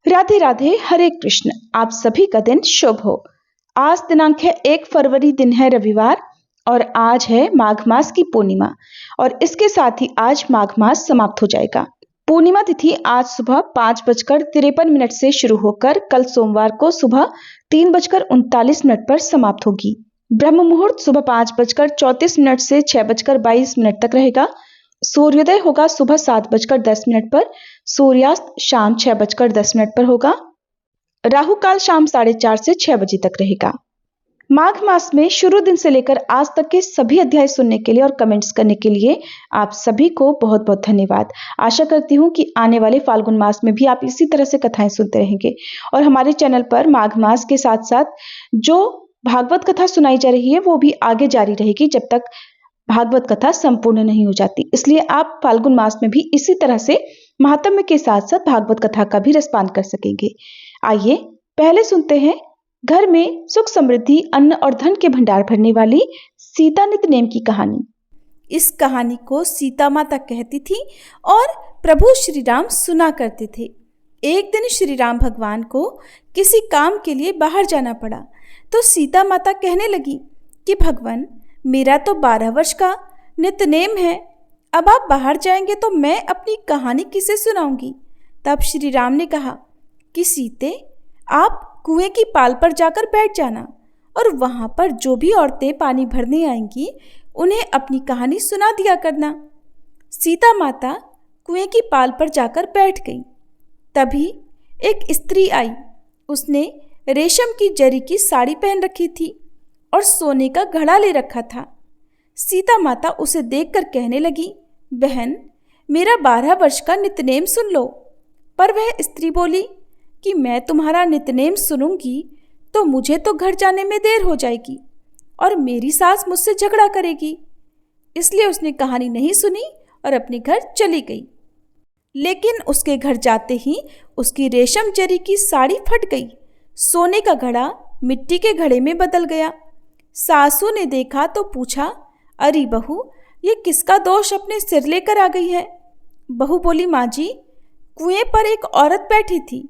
राधे राधे, हरे कृष्ण। आप सभी का दिन शुभ हो। आज दिनांक है 1 फरवरी, दिन है रविवार और आज है माघ मास की पूर्णिमा और इसके साथ ही आज माघ मास समाप्त हो जाएगा। पूर्णिमा तिथि आज सुबह 5:53 से शुरू होकर कल सोमवार को सुबह 3:39 पर समाप्त होगी। ब्रह्म मुहूर्त सुबह 5:34 से 6:22 तक रहेगा। सूर्योदय होगा सुबह 7:10 पर, सूर्यास्त शाम 6:10 पर होगा। राहु काल शाम 4:30 से 6 बजे तक रहेगा। माघ मास में शुरू दिन से लेकर आज तक के सभी अध्याय सुनने के लिए और कमेंट्स करने के लिए आप सभी को बहुत बहुत धन्यवाद। आशा करती हूँ कि आने वाले फाल्गुन मास में भी आप इसी तरह से कथाएं सुनते रहेंगे और हमारे चैनल पर माघ मास के साथ साथ जो भागवत कथा सुनाई जा रही है वो भी आगे जारी रहेगी जब तक भागवत कथा संपूर्ण नहीं हो जाती। इसलिए आप फाल्गुन मास में भी इसी तरह से महात्म्य के साथ साथ भागवत कथा का भी रसपान कर सकेंगे। आइए पहले सुनते हैं घर में सुख समृद्धि अन्न और धन के भंडार भरने वाली सीता नितनेम की कहानी। इस कहानी को सीता माता कहती थी और प्रभु श्री राम सुना करते थे। एक दिन श्री राम भगवान को किसी काम के लिए बाहर जाना पड़ा तो सीता माता कहने लगी कि भगवान, मेरा तो 12 वर्ष का नितनेम है, अब आप बाहर जाएंगे तो मैं अपनी कहानी किसे सुनाऊंगी। तब श्री राम ने कहा कि सीते, आप कुएं की पाल पर जाकर बैठ जाना और वहां पर जो भी औरतें पानी भरने आएंगी उन्हें अपनी कहानी सुना दिया करना। सीता माता कुएं की पाल पर जाकर बैठ गई। तभी एक स्त्री आई। उसने रेशम की जरी की साड़ी पहन रखी थी और सोने का घड़ा ले रखा था। सीता माता उसे देखकर कहने लगी, बहन, मेरा 12 वर्ष का नितनेम सुन लो। पर वह स्त्री बोली कि मैं तुम्हारा नितनेम सुनूंगी तो मुझे तो घर जाने में देर हो जाएगी और मेरी सास मुझसे झगड़ा करेगी। इसलिए उसने कहानी नहीं सुनी और अपने घर चली गई। लेकिन उसके घर जाते ही उसकी रेशम जरी की साड़ी फट गई। सोने का घड़ा मिट्टी के घड़े में बदल गया। सासू ने देखा तो पूछा, अरे बहू, ये किसका दोष अपने सिर लेकर आ गई है। बहू बोली, माँ जी, कुएं पर एक औरत बैठी थी।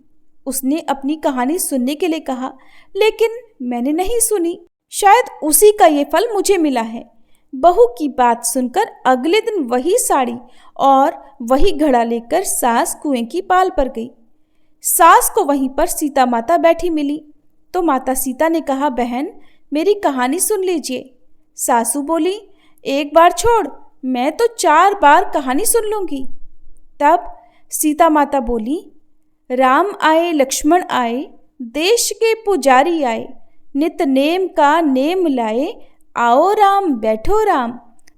उसने अपनी कहानी सुनने के लिए कहा, लेकिन मैंने नहीं सुनी। शायद उसी का ये फल मुझे मिला है। बहू की बात सुनकर अगले दिन वही साड़ी और वही घड़ा लेकर सास कुएं की पाल पर गई। सास को वहीं पर सीता माता बैठी मिली तो माता सीता ने कहा, बहन, मेरी कहानी सुन लीजिए। सासू बोली, एक बार छोड़, मैं तो 4 बार कहानी सुन लूंगी। तब सीता माता बोली, राम आए लक्ष्मण आए, देश के पुजारी आए, नित नेम का नेम लाए, आओ राम बैठो राम,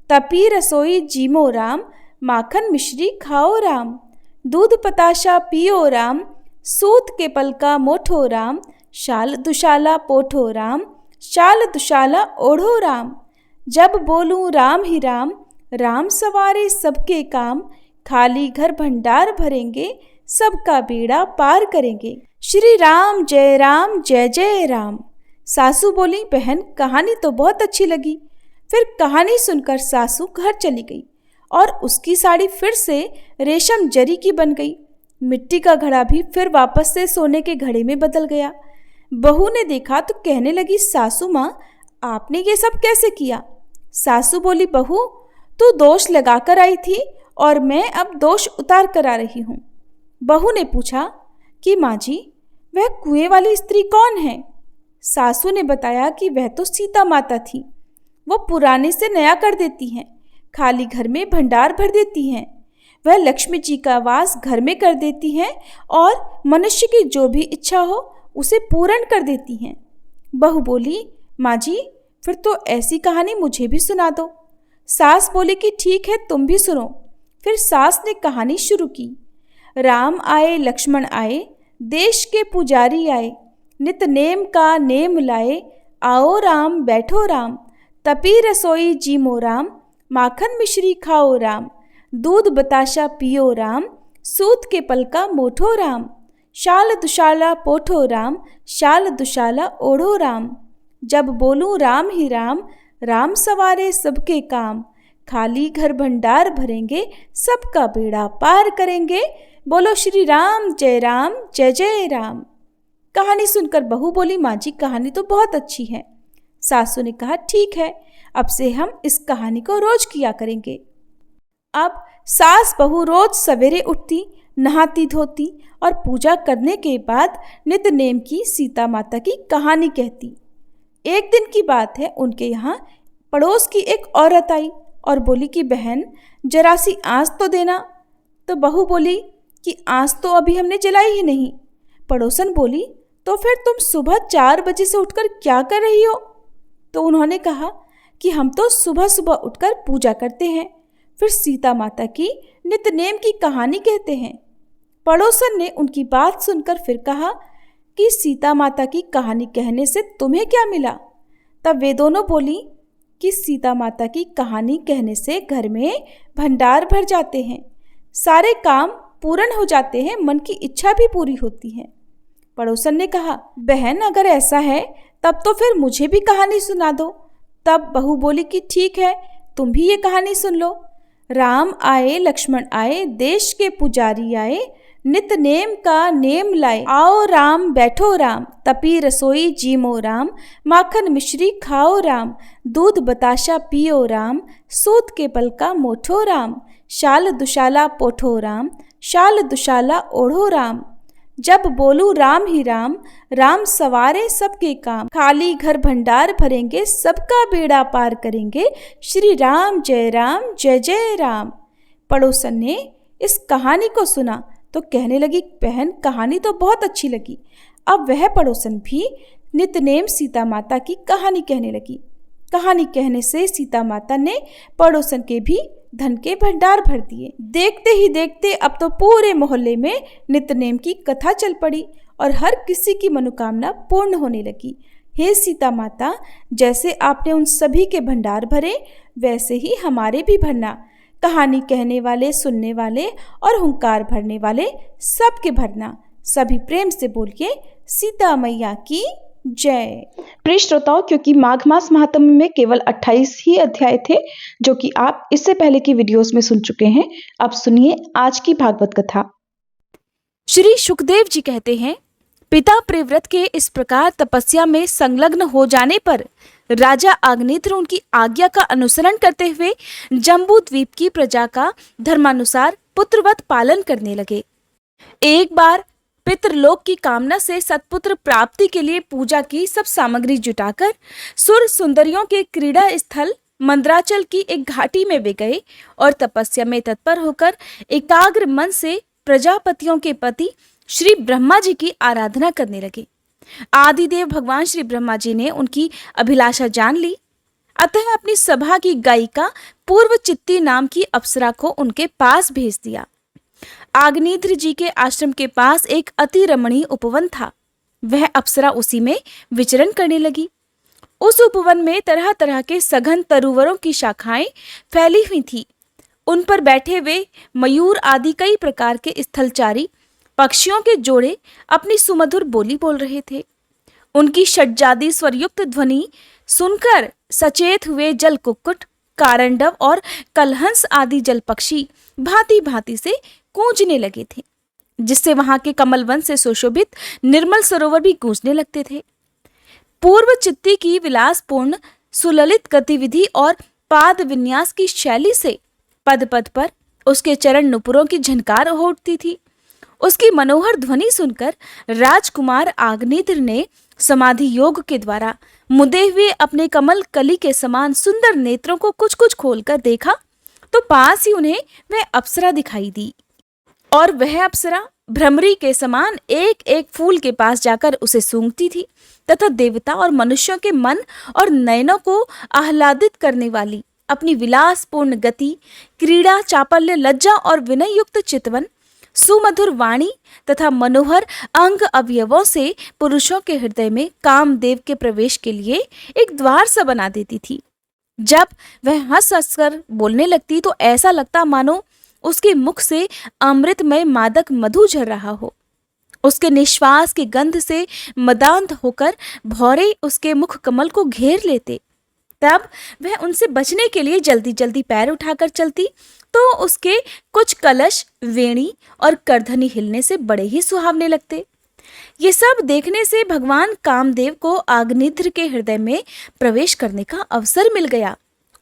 तपी रसोई जीमो राम, माखन मिश्री खाओ राम, दूध पताशा पियो राम, सूत के पल का मोठो राम, शाल दुशाला पोठो राम, शाल दुशाला ओढ़ो राम, जब बोलूं राम ही राम, राम सवारे सबके काम, खाली घर भंडार भरेंगे, सबका बेड़ा पार करेंगे। श्री राम जय जय राम। सासू बोली, बहन, कहानी तो बहुत अच्छी लगी। फिर कहानी सुनकर सासू घर चली गई और उसकी साड़ी फिर से रेशम जरी की बन गई। मिट्टी का घड़ा भी फिर वापस से सोने के घड़े में बदल गया। बहू ने देखा तो कहने लगी, सासू माँ, आपने ये सब कैसे किया। सासू बोली, बहू, तू दोष लगाकर आई थी और मैं अब दोष उतार कर आ रही हूँ। बहू ने पूछा कि माँ जी, वह कुएं वाली स्त्री कौन है। सासू ने बताया कि वह तो सीता माता थी। वो पुराने से नया कर देती हैं, खाली घर में भंडार भर देती हैं। वह लक्ष्मी जी का वास घर में कर देती हैं और मनुष्य की जो भी इच्छा हो उसे पूर्ण कर देती हैं। बहू बोली, माँ जी, फिर तो ऐसी कहानी मुझे भी सुना दो। सास बोली कि ठीक है, तुम भी सुनो। फिर सास ने कहानी शुरू की। राम आए लक्ष्मण आए, देश के पुजारी आए, नित नेम का नेम लाए, आओ राम बैठो राम, तपी रसोई जीमो राम, माखन मिश्री खाओ राम, दूध बताशा पियो राम, सूत के पल का मोठो राम, शाल दुशाला पोठो राम, शाल दुशाला ओढ़ो राम, जब बोलूं राम ही राम, राम सवारे सबके काम, खाली घर भंडार भरेंगे, सबका बेड़ा पार करेंगे, बोलो श्री राम, जय जय राम। कहानी सुनकर बहू बोली, माँ जी कहानी तो बहुत अच्छी है। सासू ने कहा, ठीक है, अब से हम इस कहानी को रोज किया करेंगे। अब सास बहू रोज सवेरे उठती, नहाती धोती और पूजा करने के बाद नित्य नेम की सीता माता की कहानी कहती। एक दिन की बात है, उनके यहाँ पड़ोस की एक औरत आई और बोली कि बहन जरा सी आँच तो देना। तो बहू बोली कि आँच तो अभी हमने जलाई ही नहीं। पड़ोसन बोली, तो फिर तुम सुबह 4 बजे से उठकर क्या कर रही हो? तो उन्होंने कहा कि हम तो सुबह सुबह उठकर पूजा करते हैं, फिर सीता माता की नित्य नेम की कहानी कहते हैं। पड़ोसन ने उनकी बात सुनकर फिर कहा कि सीता माता की कहानी कहने से तुम्हें क्या मिला? तब वे दोनों बोली कि सीता माता की कहानी कहने से घर में भंडार भर जाते हैं, सारे काम पूर्ण हो जाते हैं, मन की इच्छा भी पूरी होती है। पड़ोसन ने कहा, बहन अगर ऐसा है तब तो फिर मुझे भी कहानी सुना दो। तब बहू बोली कि ठीक है, तुम भी ये कहानी सुन लो। राम आए लक्ष्मण आए, देश के पुजारी आए, नित नेम का नेम लाए, आओ राम बैठो राम, तपी रसोई जीमो राम, माखन मिश्री खाओ राम, दूध बताशा पियो राम, सूत के पल का मोठो राम, शाल दुशाला पोठो राम, शाल दुशाला ओढ़ो राम। जब बोलू राम ही राम, राम सवारे सबके काम, खाली घर भंडार भरेंगे, सबका बेड़ा पार करेंगे, श्री राम जय जय राम। पड़ोसन ने इस कहानी को सुना तो कहने लगी, बहन कहानी तो बहुत अच्छी लगी। अब वह पड़ोसन भी नित्यनेम सीता माता की कहानी कहने लगी। कहानी कहने से सीता माता ने पड़ोसन के भी धन के भंडार भर दिए। देखते ही देखते अब तो पूरे मोहल्ले में नित्यनेम की कथा चल पड़ी और हर किसी की मनोकामना पूर्ण होने लगी। हे सीता माता, जैसे आपने उन सभी के भंडार भरे, वैसे ही हमारे भी भरना। कहानी कहने वाले, सुनने वाले और हुंकार भरने वाले सबके भरना। सभी प्रेम से बोलिए, सीता मैया की जय। प्रिय श्रोताओं, क्योंकि माघ मास महात्म्य में केवल 28 ही अध्याय थे जो कि आप इससे पहले की वीडियोस में सुन चुके हैं, अब सुनिए आज की भागवत कथा। श्री सुखदेव जी कहते हैं, पिता प्रिव्रत के इस प्रकार तपस्या में संलग्न हो जाने पर राजा आग्नेत्र उनकी आज्ञा का अनुसरण करते हुए जम्बू द्वीप की प्रजा का धर्मानुसार पुत्रवत पालन करने लगे। एक बार पितृलोक की कामना से सत्पुत्र प्राप्ति के लिए पूजा की सब सामग्री जुटाकर सुर सुंदरियों के क्रीड़ा स्थल मंद्राचल की एक घाटी में वे गए और तपस्या में तत्पर होकर एकाग्र मन से प्रजापतियों के पति श्री ब्रह्मा जी की आराधना करने लगे। आदिदेव भगवान श्री ब्रह्मा जी ने उनकी अभिलाषा जान ली, अतः अपनी सभा की गायिका पूर्व चित्ती नाम की अप्सरा को उनके पास भेज दिया। आग्नेत्र जी के आश्रम के पास एक अति रमणीय उपवन था। वह अप्सरा उसी में विचरण करने लगी। उस उपवन में तरह तरह के सघन तरुवरों की शाखाएं फैली हुई थी। उन पर बैठे हुए मयूर आदि कई प्रकार के स्थलचारी पक्षियों के जोड़े अपनी सुमधुर बोली बोल रहे थे। उनकी षड्जादी स्वरयुक्त ध्वनि सुनकर सचेत हुए जल कुक्कुट, कारंडव और कलहंस आदि जल पक्षी भांति भांति से गूंजने लगे थे, जिससे वहां के कमलवन से सुशोभित निर्मल सरोवर भी गूंजने लगते थे। पूर्व चित्ती की विलासपूर्ण सुललित गतिविधि और पाद विन्यास की शैली से पद पद पर उसके चरण नुपुरों की झनकार हो उठती थी। उसकी मनोहर ध्वनि सुनकर राजकुमार आग्नेत्र ने समाधि योग के द्वारा मुदे हुए अपने कमल कली के समान सुंदर नेत्रों को कुछ कुछ खोलकर देखा तो पास ही उन्हें वह अप्सरा दिखाई दी और वह अप्सरा भ्रमरी के समान एक एक फूल के पास जाकर उसे सूंघती थी तथा देवता और मनुष्यों के मन और नयनों को आह्लादित करने वाली अपनी विलासपूर्ण गति, क्रीड़ा, चापल्य, लज्जा और विनय युक्त चितवन, सुमधुर वाणी तथा मनोहर अंग अवयवों से पुरुषों के हृदय में कामदेव के प्रवेश के लिए एक द्वार सा बना देती थी। जब वह हंस हंसकर बोलने लगती तो ऐसा लगता मानो उसके मुख से अमृतमय मादक मधु झर रहा हो। उसके निश्वास की गंध से मदांध होकर भौरे उसके मुख कमल को घेर लेते तब वह उनसे बचने के लिए जल्दी जल्दी पैर उठाकर चलती तो उसके कुछ कलश, वेणी और करधनी हिलने से बड़े ही सुहावने लगते। ये सब देखने से भगवान कामदेव को अग्निध्र के हृदय में प्रवेश करने का अवसर मिल गया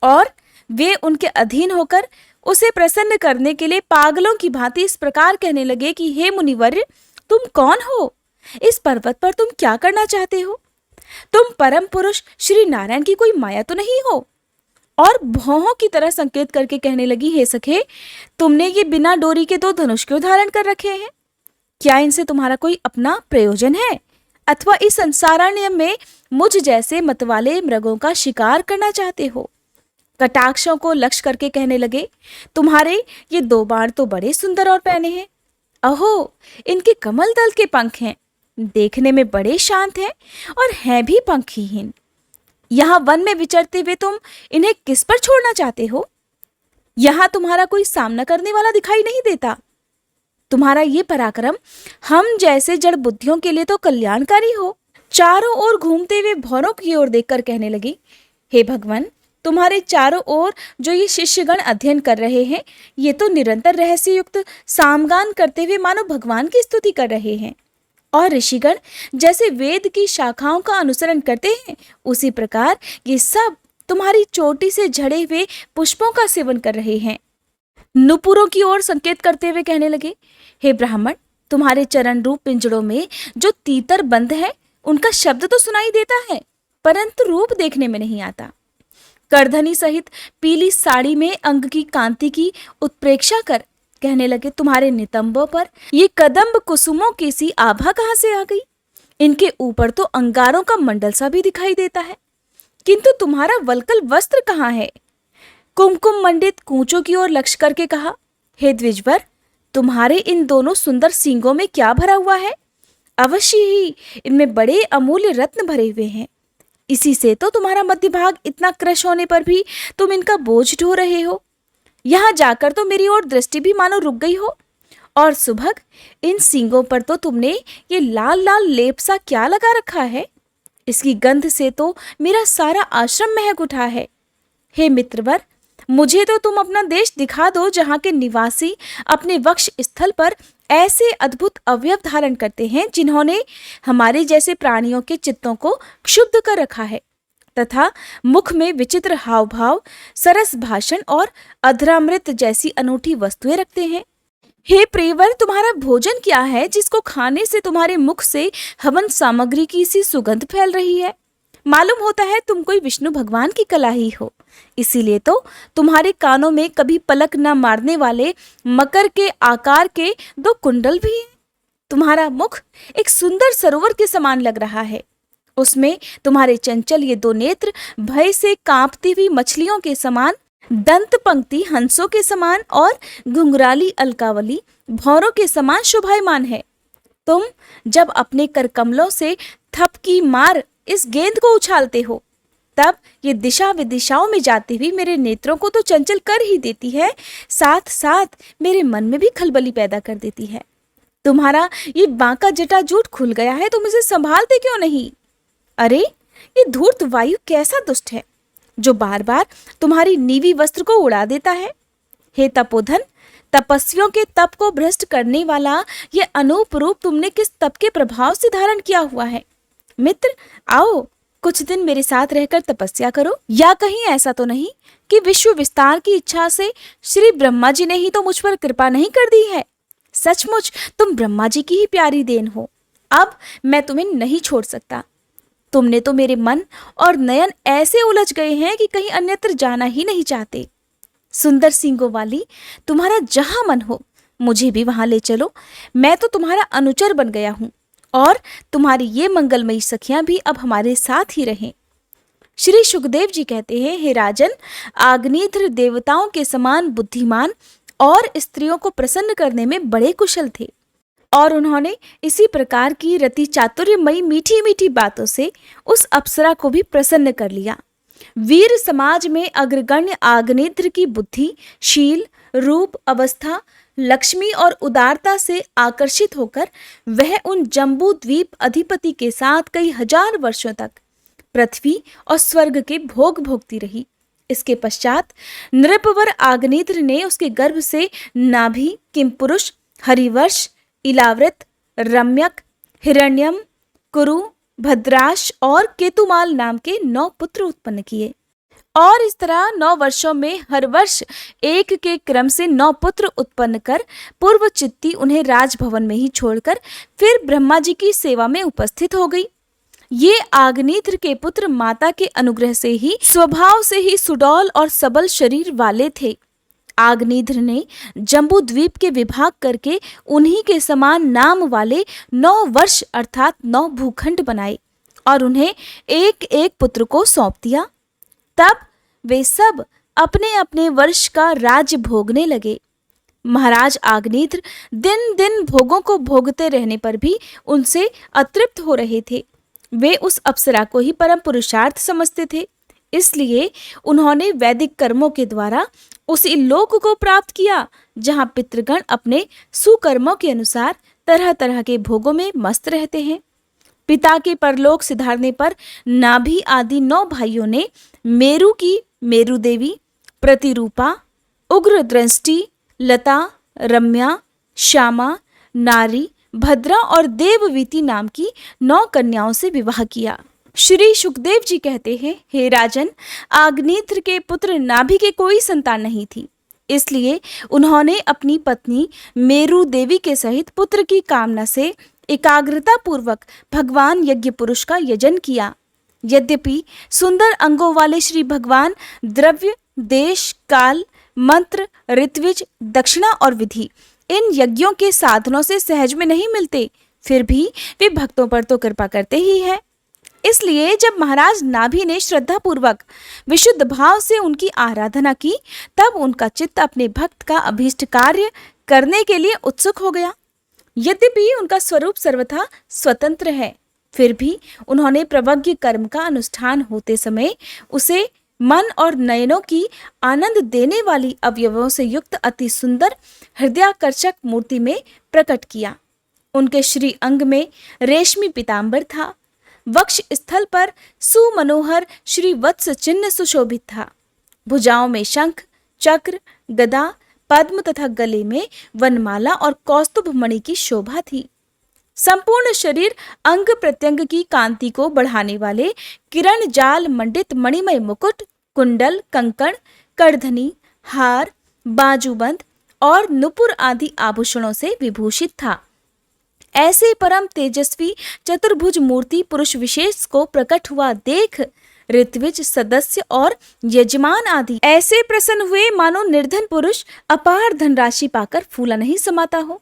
और वे उनके अधीन होकर उसे प्रसन्न करने के लिए पागलों की भांति इस प्रकार कहने लगे कि हे मुनिवर्य, तुम कौन हो? इस पर्वत पर तुम क्या करना चाहते हो? तुम परम पुरुष श्री नारायण की कोई माया तो नहीं हो? और भौहों की तरह संकेत करके कहने लगी, हे सखे, तुमने ये बिना डोरी के 2 धनुष क्यों धारण कर रखे हैं? क्या इनसे तुम्हारा कोई अपना प्रयोजन है, अथवा इस संसारण्य में मुझ जैसे मतवाले मृगों का शिकार करना चाहते हो? कटाक्षों को लक्ष्य करके कहने लगे, तुम्हारे ये 2 बाण तो बड़े सुंदर और पैने हैं। अहो, इनके कमल दल के पंख हैं, देखने में बड़े शांत हैं और हैं भी पंखहीन। यहाँ वन में विचरते हुए तुम इन्हें किस पर छोड़ना चाहते हो? यहाँ तुम्हारा कोई सामना करने वाला दिखाई नहीं देता। तुम्हारा ये पराक्रम हम जैसे जड़ बुद्धियों के लिए तो कल्याणकारी हो। चारों ओर घूमते हुए भौरों की ओर देखकर कहने लगी, हे भगवान, तुम्हारे चारों ओर जो ये शिष्यगण अध्ययन कर रहे हैं, ये तो निरंतर रहस्य युक्त सामगान करते हुए मानो भगवान की स्तुति कर रहे हैं। और ऋषिगण जैसे वेद की शाखाओं का अनुसरण करते हैं, उसी प्रकार ये सब तुम्हारी चोटी से झड़े हुए पुष्पों का सेवन कर रहे हैं। नुपुरों की ओर संकेत करते हुए कहने लगे, हे ब्राह्मण, तुम्हारे चरण रूप पिंजड़ों में जो तीतर बंद है, उनका शब्द तो सुनाई देता है, परंतु रूप देखने में नहीं आता। करधनी सहित पीली साड़ी में अंग की कांति की उत्प्रेक्षा कर कहने लगे, तुम्हारे नितंबों पर ये कदम्ब कुसुमों की सी आभा कहां से आ गई? इनके ऊपर तो अंगारों का मंडल सा भी दिखाई देता है, किंतु तुम्हारा वल्कल वस्त्र कहाँ है? कुमकुम मंडित कूंचों की ओर लक्ष्य करके कहा, हे द्विजवर, तुम्हारे इन दोनों सुंदर सींगों में क्या भरा हुआ है? अवश्य ही इनमें बड़े अमूल्य रत्न भरे हुए हैं। इसी से तो तुम्हारा मध्य भाग इतना क्रश होने पर भी तुम इनका बोझ ढो रहे हो। यहाँ जाकर तो मेरी ओर दृष्टि भी मानो रुक गई हो। और सुभग, इन सींगों पर तो तुमने ये लाल लाल लेप सा क्या लगा रखा है? इसकी गंध से तो मेरा सारा आश्रम महक उठा है। हे मित्रवर, मुझे तो तुम अपना देश दिखा दो, जहाँ के निवासी अपने वक्ष स्थल पर ऐसे अद्भुत अवयव धारण करते हैं जिन्होंने हमारे जैसे प्राणियों के चित्तों को क्षुब्ध कर रखा है, तथा मुख में विचित्र हाव भाव, सरस भाषण और अधरामृत जैसी अनूठी वस्तुएं रखते हैं। हे प्रियवर, तुम्हारा भोजन क्या है जिसको खाने से तुम्हारे मुख से हवन सामग्री की सी सुगंध फैल रही है? मालूम होता है तुम कोई विष्णु भगवान की कला ही हो। इसीलिए तो तुम्हारे कानों में कभी पलक न मारने वाले मकर के आकार के 2 कुंडल भी हैं। तुम्हारा मुख एक सुंदर सरोवर के समान लग रहा है। उसमें तुम्हारे चंचल ये 2 नेत्र भय से कांपती हुई मछलियों के समान, दंत पंक्ति हंसों के समान और घुंघराली अलकावली भौरों के समान शोभायमान है। तुम जब अपने करकमलों से थपकी मार इस गेंद को उछालते हो, तब ये दिशा विदिशाओं में जाती हुई मेरे नेत्रों को तो चंचल कर ही देती है, साथ साथ मेरे मन में भी खलबली पैदा कर देती है। तुम्हारा ये बांका जटाजूट खुल गया है, तुम इसे संभालते क्यों नहीं? अरे, ये धूर्त वायु कैसा दुष्ट है जो बार बार तुम्हारी नीवी वस्त्र को उड़ा देता है। हे तपोधन, तपस्वियों के तप को भ्रष्ट करने वाला ये अनूप रूप तुमने किस तप के प्रभाव से धारण किया हुआ है? मित्र, आओ कुछ दिन मेरे साथ रहकर तपस्या करो। या कहीं ऐसा तो नहीं कि विश्व विस्तार की इच्छा से श्री ब्रह्मा जी ने ही तो मुझ पर कृपा नहीं कर दी है? सचमुच तुम ब्रह्मा जी की ही प्यारी देन हो। अब मैं तुम्हें नहीं छोड़ सकता। तुमने तो मेरे मन और नयन ऐसे उलझ गए हैं कि कहीं अन्यत्र जाना ही नहीं चाहते। सुंदर सींगों वाली, तुम्हारा जहां मन हो मुझे भी वहां ले चलो। मैं तो तुम्हारा अनुचर बन गया हूं और तुम्हारी ये मंगलमयी सखियां भी अब हमारे साथ ही रहें। श्री सुखदेव जी कहते हैं, हे राजन, आग्नेत्र देवताओं के समान बुद्धिमान और स्त्रियों को प्रसन्न करने में बड़े कुशल थे, और उन्होंने इसी प्रकार की रति चातुर्यमयी मीठी मीठी बातों से उस अप्सरा को भी प्रसन्न कर लिया। वीर समाज में अग्रगण्य आग्नेत्र की बुद्धि, शील, रूप, अवस्था, लक्ष्मी और उदारता से आकर्षित होकर वह उन जम्बू द्वीप अधिपति के साथ कई हजार वर्षों तक पृथ्वी और स्वर्ग के भोग भोगती रही। इसके पश्चात नृपवर आग्नेत्र ने उसके गर्भ से नाभि, किमपुरुष, हरिवर्ष, इलावृत, रम्यक, हिरण्यम, कुरु, भद्राश और केतुमाल नाम के 9 पुत्र उत्पन्न किए। और इस तरह 9 वर्षों में हर वर्ष एक के क्रम से 9 पुत्र उत्पन्न कर पूर्व चित्ती उन्हें राजभवन में ही छोड़कर फिर ब्रह्मा जी की सेवा में उपस्थित हो गई। ये आग्नेत्र के पुत्र माता के अनुग्रह से ही स्वभाव से ही सुडौल और सबल शरीर वाले थे। आग्नेत्र ने जम्बू द्वीप के विभाग करके उन्हीं के समान नाम वाले 9 वर्ष अर्थात 9 भूखंड बनाए और उन्हें एक एक पुत्र को सौंप दिया। तब वे सब अपने अपने वर्ष का राज्य भोगने लगे। महाराज आग्नेत्र दिन दिन भोगों को भोगते रहने पर भी उनसे अतृप्त हो रहे थे। वे उस अप्सरा को ही परम पुरुषार्थ समझते थे, इसलिए उन्होंने वैदिक कर्मों के द्वारा उसी लोक को प्राप्त किया जहां पितृगण अपने सुकर्मों के अनुसार तरह तरह के भोगों में मस्त रहते हैं। पिता के परलोक सिधारने पर नाभि आदि 9 भाइयों ने मेरु की मेरु देवी, प्रतिरूपा, उग्र दृष्टि, लता, रम्या, श्यामा, नारी, भद्रा और देववीति नाम की 9 कन्याओं से विवाह किया। श्री सुखदेव जी कहते हैं, हे राजन, आग्नेत्र के पुत्र नाभि के कोई संतान नहीं थी, इसलिए उन्होंने अपनी पत्नी मेरु देवी के सहित पुत्र की कामना से एकाग्रता पूर्वक भगवान यज्ञ पुरुष का यजन किया। यद्यपि सुंदर अंगों वाले श्री भगवान द्रव्य, देश, काल, मंत्र, ऋत्विज, दक्षिणा और विधि इन यज्ञों के साधनों से सहज में नहीं मिलते, फिर भी वे भक्तों पर तो कृपा करते ही हैं। इसलिए जब महाराज नाभि ने श्रद्धा पूर्वक विशुद्ध भाव से उनकी आराधना की, तब उनका चित्त अपने भक्त का अभीष्ट कार्य करने के लिए उत्सुक हो गया। यद्यपि उनका स्वरूप सर्वथा स्वतंत्र है, फिर भी उन्होंने प्रवज्ञ कर्म का अनुष्ठान होते समय उसे मन और नयनों की आनंद देने वाली अवयवों से युक्त अति सुंदर हृदयाकर्षक मूर्ति में प्रकट किया। उनके श्री अंग में रेशमी पीतांबर था, वक्ष स्थल पर सुमनोहर श्री वत्स चिन्ह सुशोभित था, भुजाओं में शंख, चक्र, गदा, पद्म तथा गले में वनमाला और कौस्तुभ मणि की शोभा थी। संपूर्ण शरीर अंग प्रत्यंग की कांति को बढ़ाने वाले किरण जाल मंडित मणिमय मुकुट, कुंडल, कंकण, करधनी, हार, बाजूबंद और नुपुर आदि आभूषणों से विभूषित था। ऐसे परम तेजस्वी चतुर्भुज मूर्ति पुरुष विशेष को प्रकट हुआ देख ऋत्विज, सदस्य और यजमान आदि ऐसे प्रसन्न हुए मानो निर्धन पुरुष अपार धनराशि पाकर फूला नहीं समाता हो।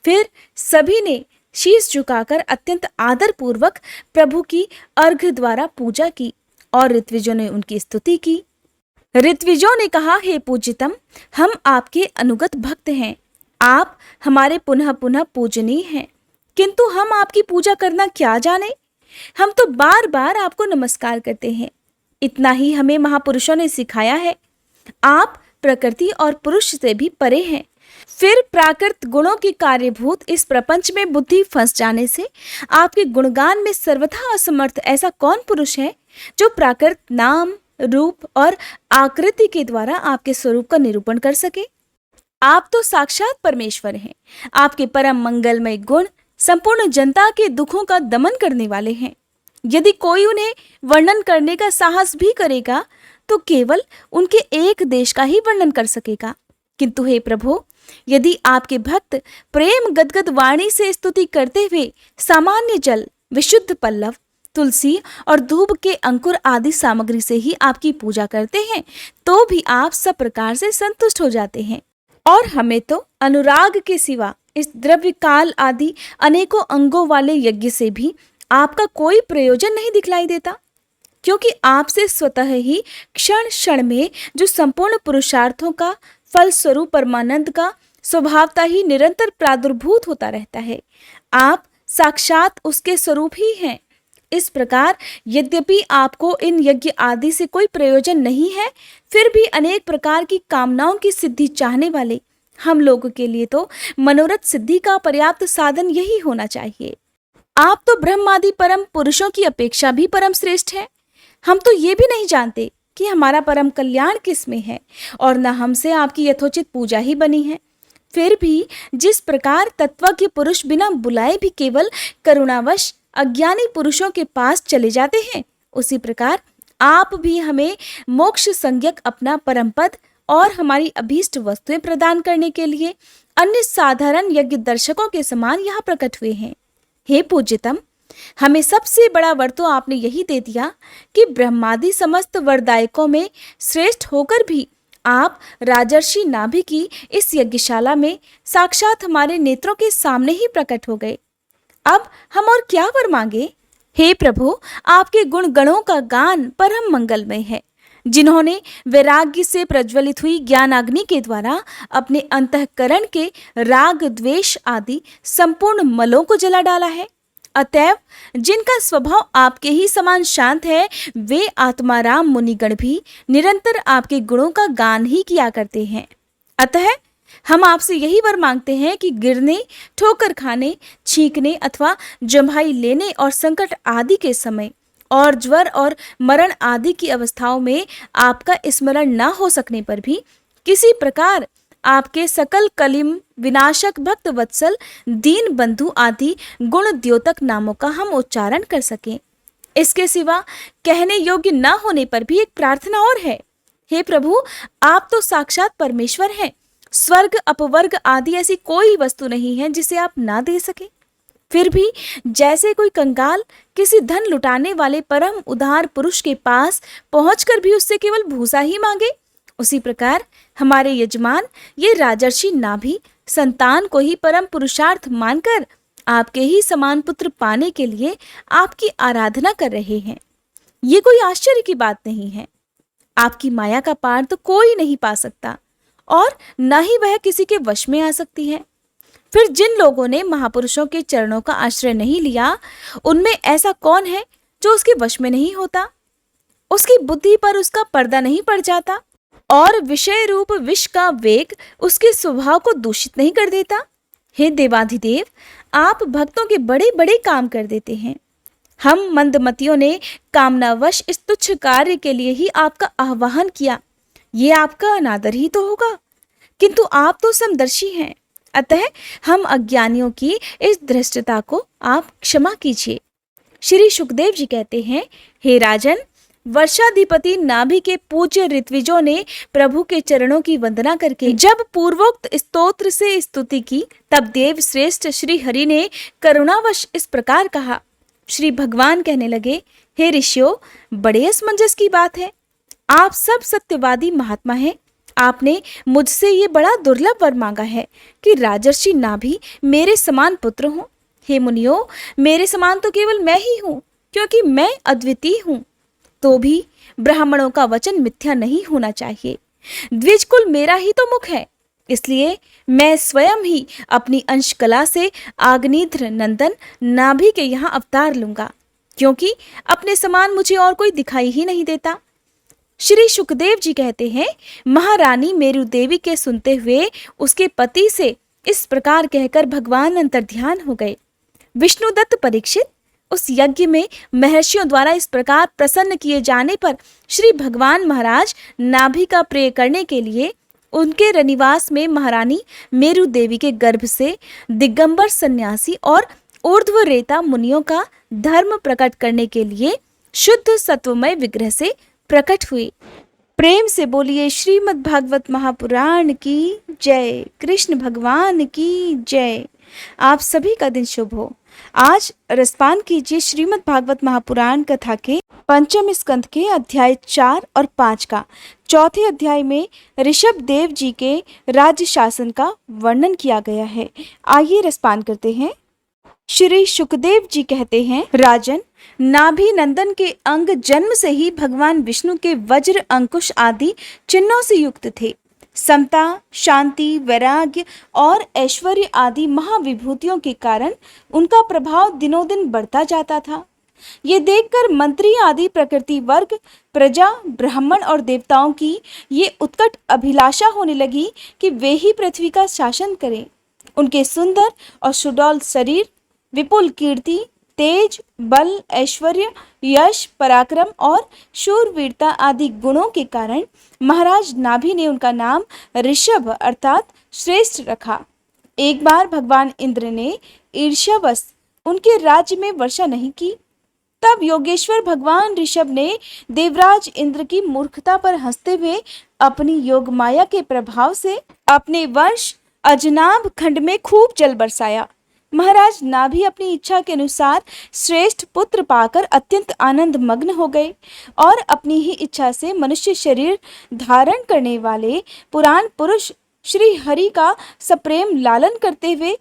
फिर सभी ने शीश झुकाकर अत्यंत आदर पूर्वक प्रभु की अर्घ्य द्वारा पूजा की और ऋत्विजों ने उनकी स्तुति की। ऋत्विजों ने कहा, हे पूज्यतम, हम आपके अनुगत भक्त हैं, आप हमारे पुनः पुनः पूजनीय हैं, किंतु हम आपकी पूजा करना क्या जाने, हम तो बार बार आपको नमस्कार करते हैं। इतना ही हमें महापुरुषों ने सिखाया है। आप प्रकृति और पुरुष से भी परे हैं। फिर प्राकृत गुणों के कार्यभूत इस प्रपंच में बुद्धि फंस जाने से आपके गुणगान में सर्वथा असमर्थ ऐसा कौन पुरुष है जो प्राकृत नाम, रूप और आकृति के द्वारा आपके स्वरूप का निरूपण कर सके। आप तो साक्षात परमेश्वर हैं। आपके परम मंगलमय गुण संपूर्ण जनता के दुखों का दमन करने वाले हैं। यदि कोई उन्हें वर्णन करने का साहस भी करेगा तो केवल उनके एक देश का ही वर्णन कर सकेगा। किंतु हे प्रभु, यदि आपके भक्त प्रेम गदगद वाणी से स्तुति करते हुए सामान्य जल, विशुद्ध पल्लव, तुलसी और दूब के अंकुर आदि सामग्री से ही आपकी पूजा करते हैं, तो भी आप सब प्रकार से संतुष्ट हो जाते हैं। और हमें तो अनुराग के सिवा इस द्रव्य काल आदि अनेकों अंगों वाले यज्ञ से भी आपका कोई प्रयोजन नहीं दिखलाई देता, क्योंकि आपसे स्वतः ही क्षण क्षण में जो संपूर्ण पुरुषार्थों का फल स्वरूप परमानंद का स्वभावता ही निरंतर प्रादुर्भूत होता रहता है। आप साक्षात उसके स्वरूप ही हैं। इस प्रकार यद्यपि आपको इन यज्ञ आदि से कोई प्रयोजन नहीं है, फिर भी अनेक प्रकार की कामनाओं की सिद्धि चाहने वाले हम लोगों के लिए तो मनोरथ सिद्धि का पर्याप्त साधन यही होना चाहिए। आप तो ब्रह्मादि परम पुरुषों की अपेक्षा भी परम श्रेष्ठ हैं। हम तो ये भी नहीं जानते कि हमारा परम कल्याण किस में है, और न हमसे आपकी यथोचित पूजा ही बनी है। फिर भी जिस प्रकार तत्वज्ञ पुरुष बिना बुलाए भी केवल करुणावश अज्ञानी पुरुषों के पास चले जाते हैं, उसी प्रकार आप भी हमें मोक्ष संज्ञक अपना परम पद और हमारी अभीष्ट वस्तुएं प्रदान करने के लिए अन्य साधारण यज्ञ दर्शकों के समान यहाँ प्रकट हुए हैं। हे पूज्यतम, हमें सबसे बड़ा वर तो आपने यही दे दिया कि ब्रह्मादि समस्त वरदायकों में श्रेष्ठ होकर भी आप राजर्षि नाभि की इस यज्ञशाला में साक्षात हमारे नेत्रों के सामने ही प्रकट हो गए। अब हम और क्या वर मांगे? हे प्रभु, आपके गुण गणों का गान परम मंगलमय है, जिन्होंने वैराग्य से प्रज्वलित हुई ज्ञानाग्नि के द्वारा अपने अंतःकरण के राग द्वेष आदि संपूर्ण मलों को जला डाला है। अतएव जिनका स्वभाव आपके ही समान शांत है, वे आत्माराम मुनिगण भी निरंतर आपके गुणों का गान ही किया करते हैं। अतः हम आपसे यही वर मांगते हैं कि गिरने, ठोकर खाने, छींकने अथवा जम्हाई लेने और संकट आदि के समय और ज्वर और मरण आदि की अवस्थाओं में आपका स्मरण न हो सकने पर भी किसी प्रकार आपके सकल कलिम विनाशक भक्त वत्सल दीन बंधु आदि गुण द्योतक नामों का हम उच्चारण कर सकें। इसके सिवा कहने योग्य न होने पर भी एक प्रार्थना और है। हे प्रभु, आप तो साक्षात परमेश्वर हैं। स्वर्ग अपवर्ग आदि ऐसी कोई वस्तु नहीं है जिसे आप ना दे सके। फिर भी जैसे कोई कंगाल किसी धन लुटाने वाले परम उदार पुरुष के पास पहुंचकर भी उससे केवल भूसा ही मांगे, उसी प्रकार हमारे यजमान ये राजर्षि नाभि संतान को ही परम पुरुषार्थ मानकर आपके ही समान पुत्र पाने के लिए आपकी आराधना कर रहे हैं। ये कोई आश्चर्य की बात नहीं है। आपकी माया का पार तो कोई नहीं पा सकता और न ही वह किसी के वश में आ सकती है। फिर जिन लोगों ने महापुरुषों के चरणों का आश्रय नहीं लिया, उनमें ऐसा कौन है जो उसके वश में नहीं होता? उसकी बुद्धि पर उसका पर्दा नहीं पड़ जाता और विषय रूप विष का वेग उसके स्वभाव को दूषित नहीं कर देता? हे देवाधिदेव, आप भक्तों के बड़े बड़े काम कर देते हैं। हम मंदमतियों ने कामनावश इस तुच्छ कार्य के लिए ही आपका आह्वान किया, ये आपका अनादर ही तो होगा। किंतु आप तो समदर्शी हैं, अतः हम अज्ञानियों की इस धृष्टता को आप क्षमा कीजिए। श्री सुखदेव जी कहते हैं, हे राजन, वर्षाधिपति नाभि के पूज्य ऋत्विजों ने प्रभु के चरणों की वंदना करके जब पूर्वोक्त स्तोत्र से स्तुति की, तब देव श्रेष्ठ श्री हरि ने करुणावश इस प्रकार कहा। श्री भगवान कहने लगे, हे ऋषियों, बड़े असमंजस की बात है। आप सब सत्यवादी महात्मा हैं। आपने मुझसे ये बड़ा दुर्लभ वर मांगा है कि राजर्षि नाभि मेरे समान पुत्र हों। हे मुनियों, मेरे समान तो केवल मैं ही हूँ, क्योंकि मैं अद्वितीय हूँ। तो भी ब्राह्मणों का वचन मिथ्या नहीं होना चाहिए। द्विजकुल मेरा ही तो मुख है, इसलिए मैं स्वयं ही अपनी अंश कला से आग्निध्र नंदन नाभि के यहाँ अवतार लूंगा, क्योंकि अपने समान मुझे और कोई दिखाई ही नहीं देता। श्री सुखदेव जी कहते हैं, महारानी मेरु देवी के सुनते हुए उसके पति से इस प्रकार कहकर भगवान अंतर्ध्यान हो गए। विष्णुदत्त परीक्षित, उस यज्ञ में महर्षियों द्वारा इस प्रकार प्रसन्न किए जाने पर श्री भगवान महाराज नाभि का प्रेय करने के लिए उनके रनिवास में महारानी मेरु देवी के गर्भ से दिगंबर सन्यासी और ऊर्ध्वरेता मुनियों का धर्म प्रकट करने के लिए शुद्ध सत्वमय विग्रह से प्रकट हुई। प्रेम से बोलिए श्रीमद् भागवत महापुराण की जय, कृष्ण भगवान की जय। आप सभी का दिन शुभ हो। आज रसपान कीजिए श्रीमद् भागवत महापुराण कथा के पंचम स्कंद के अध्याय 4 और 5 का। चौथे अध्याय में ऋषभ देव जी के राज्य शासन का वर्णन किया गया है। आइए रसपान करते हैं। श्री सुखदेव जी कहते हैं, राजन, नाभि नंदन के अंग जन्म से ही भगवान विष्णु के वज्र अंकुश आदि चिन्हों से युक्त थे। समता, शांति, वैराग्य और ऐश्वर्य आदि महाविभूतियों के कारण उनका प्रभाव दिनों दिन बढ़ता जाता था। ये देखकर मंत्री आदि प्रकृति वर्ग, प्रजा, ब्राह्मण और देवताओं की ये उत्कट अभिलाषा होने लगी कि वे ही पृथ्वी का शासन करें। उनके सुंदर और सुडौल शरीर, विपुल कीर्ति, तेज, बल, ऐश्वर्य, यश, पराक्रम और शूरवीरता आदि गुणों के कारण महाराज नाभि ने उनका नाम ऋषभ अर्थात श्रेष्ठ रखा। एक बार भगवान इंद्र ने ईर्ष्यावश उनके राज्य में वर्षा नहीं की। तब योगेश्वर भगवान ऋषभ ने देवराज इंद्र की मूर्खता पर हंसते हुए अपनी योग माया के प्रभाव से अपने वंश अजनाभ खंड में खूब जल बरसाया। महाराज नाभि अपनी इच्छा के अनुसार श्रेष्ठ पुत्र पाकर अत्यंत आनंद मग्न हो गए और अपनी ही इच्छा से मनुष्य शरीर धारण करने वाले पुराण पुरुष श्री हरि का सप्रेम लालन करते हुए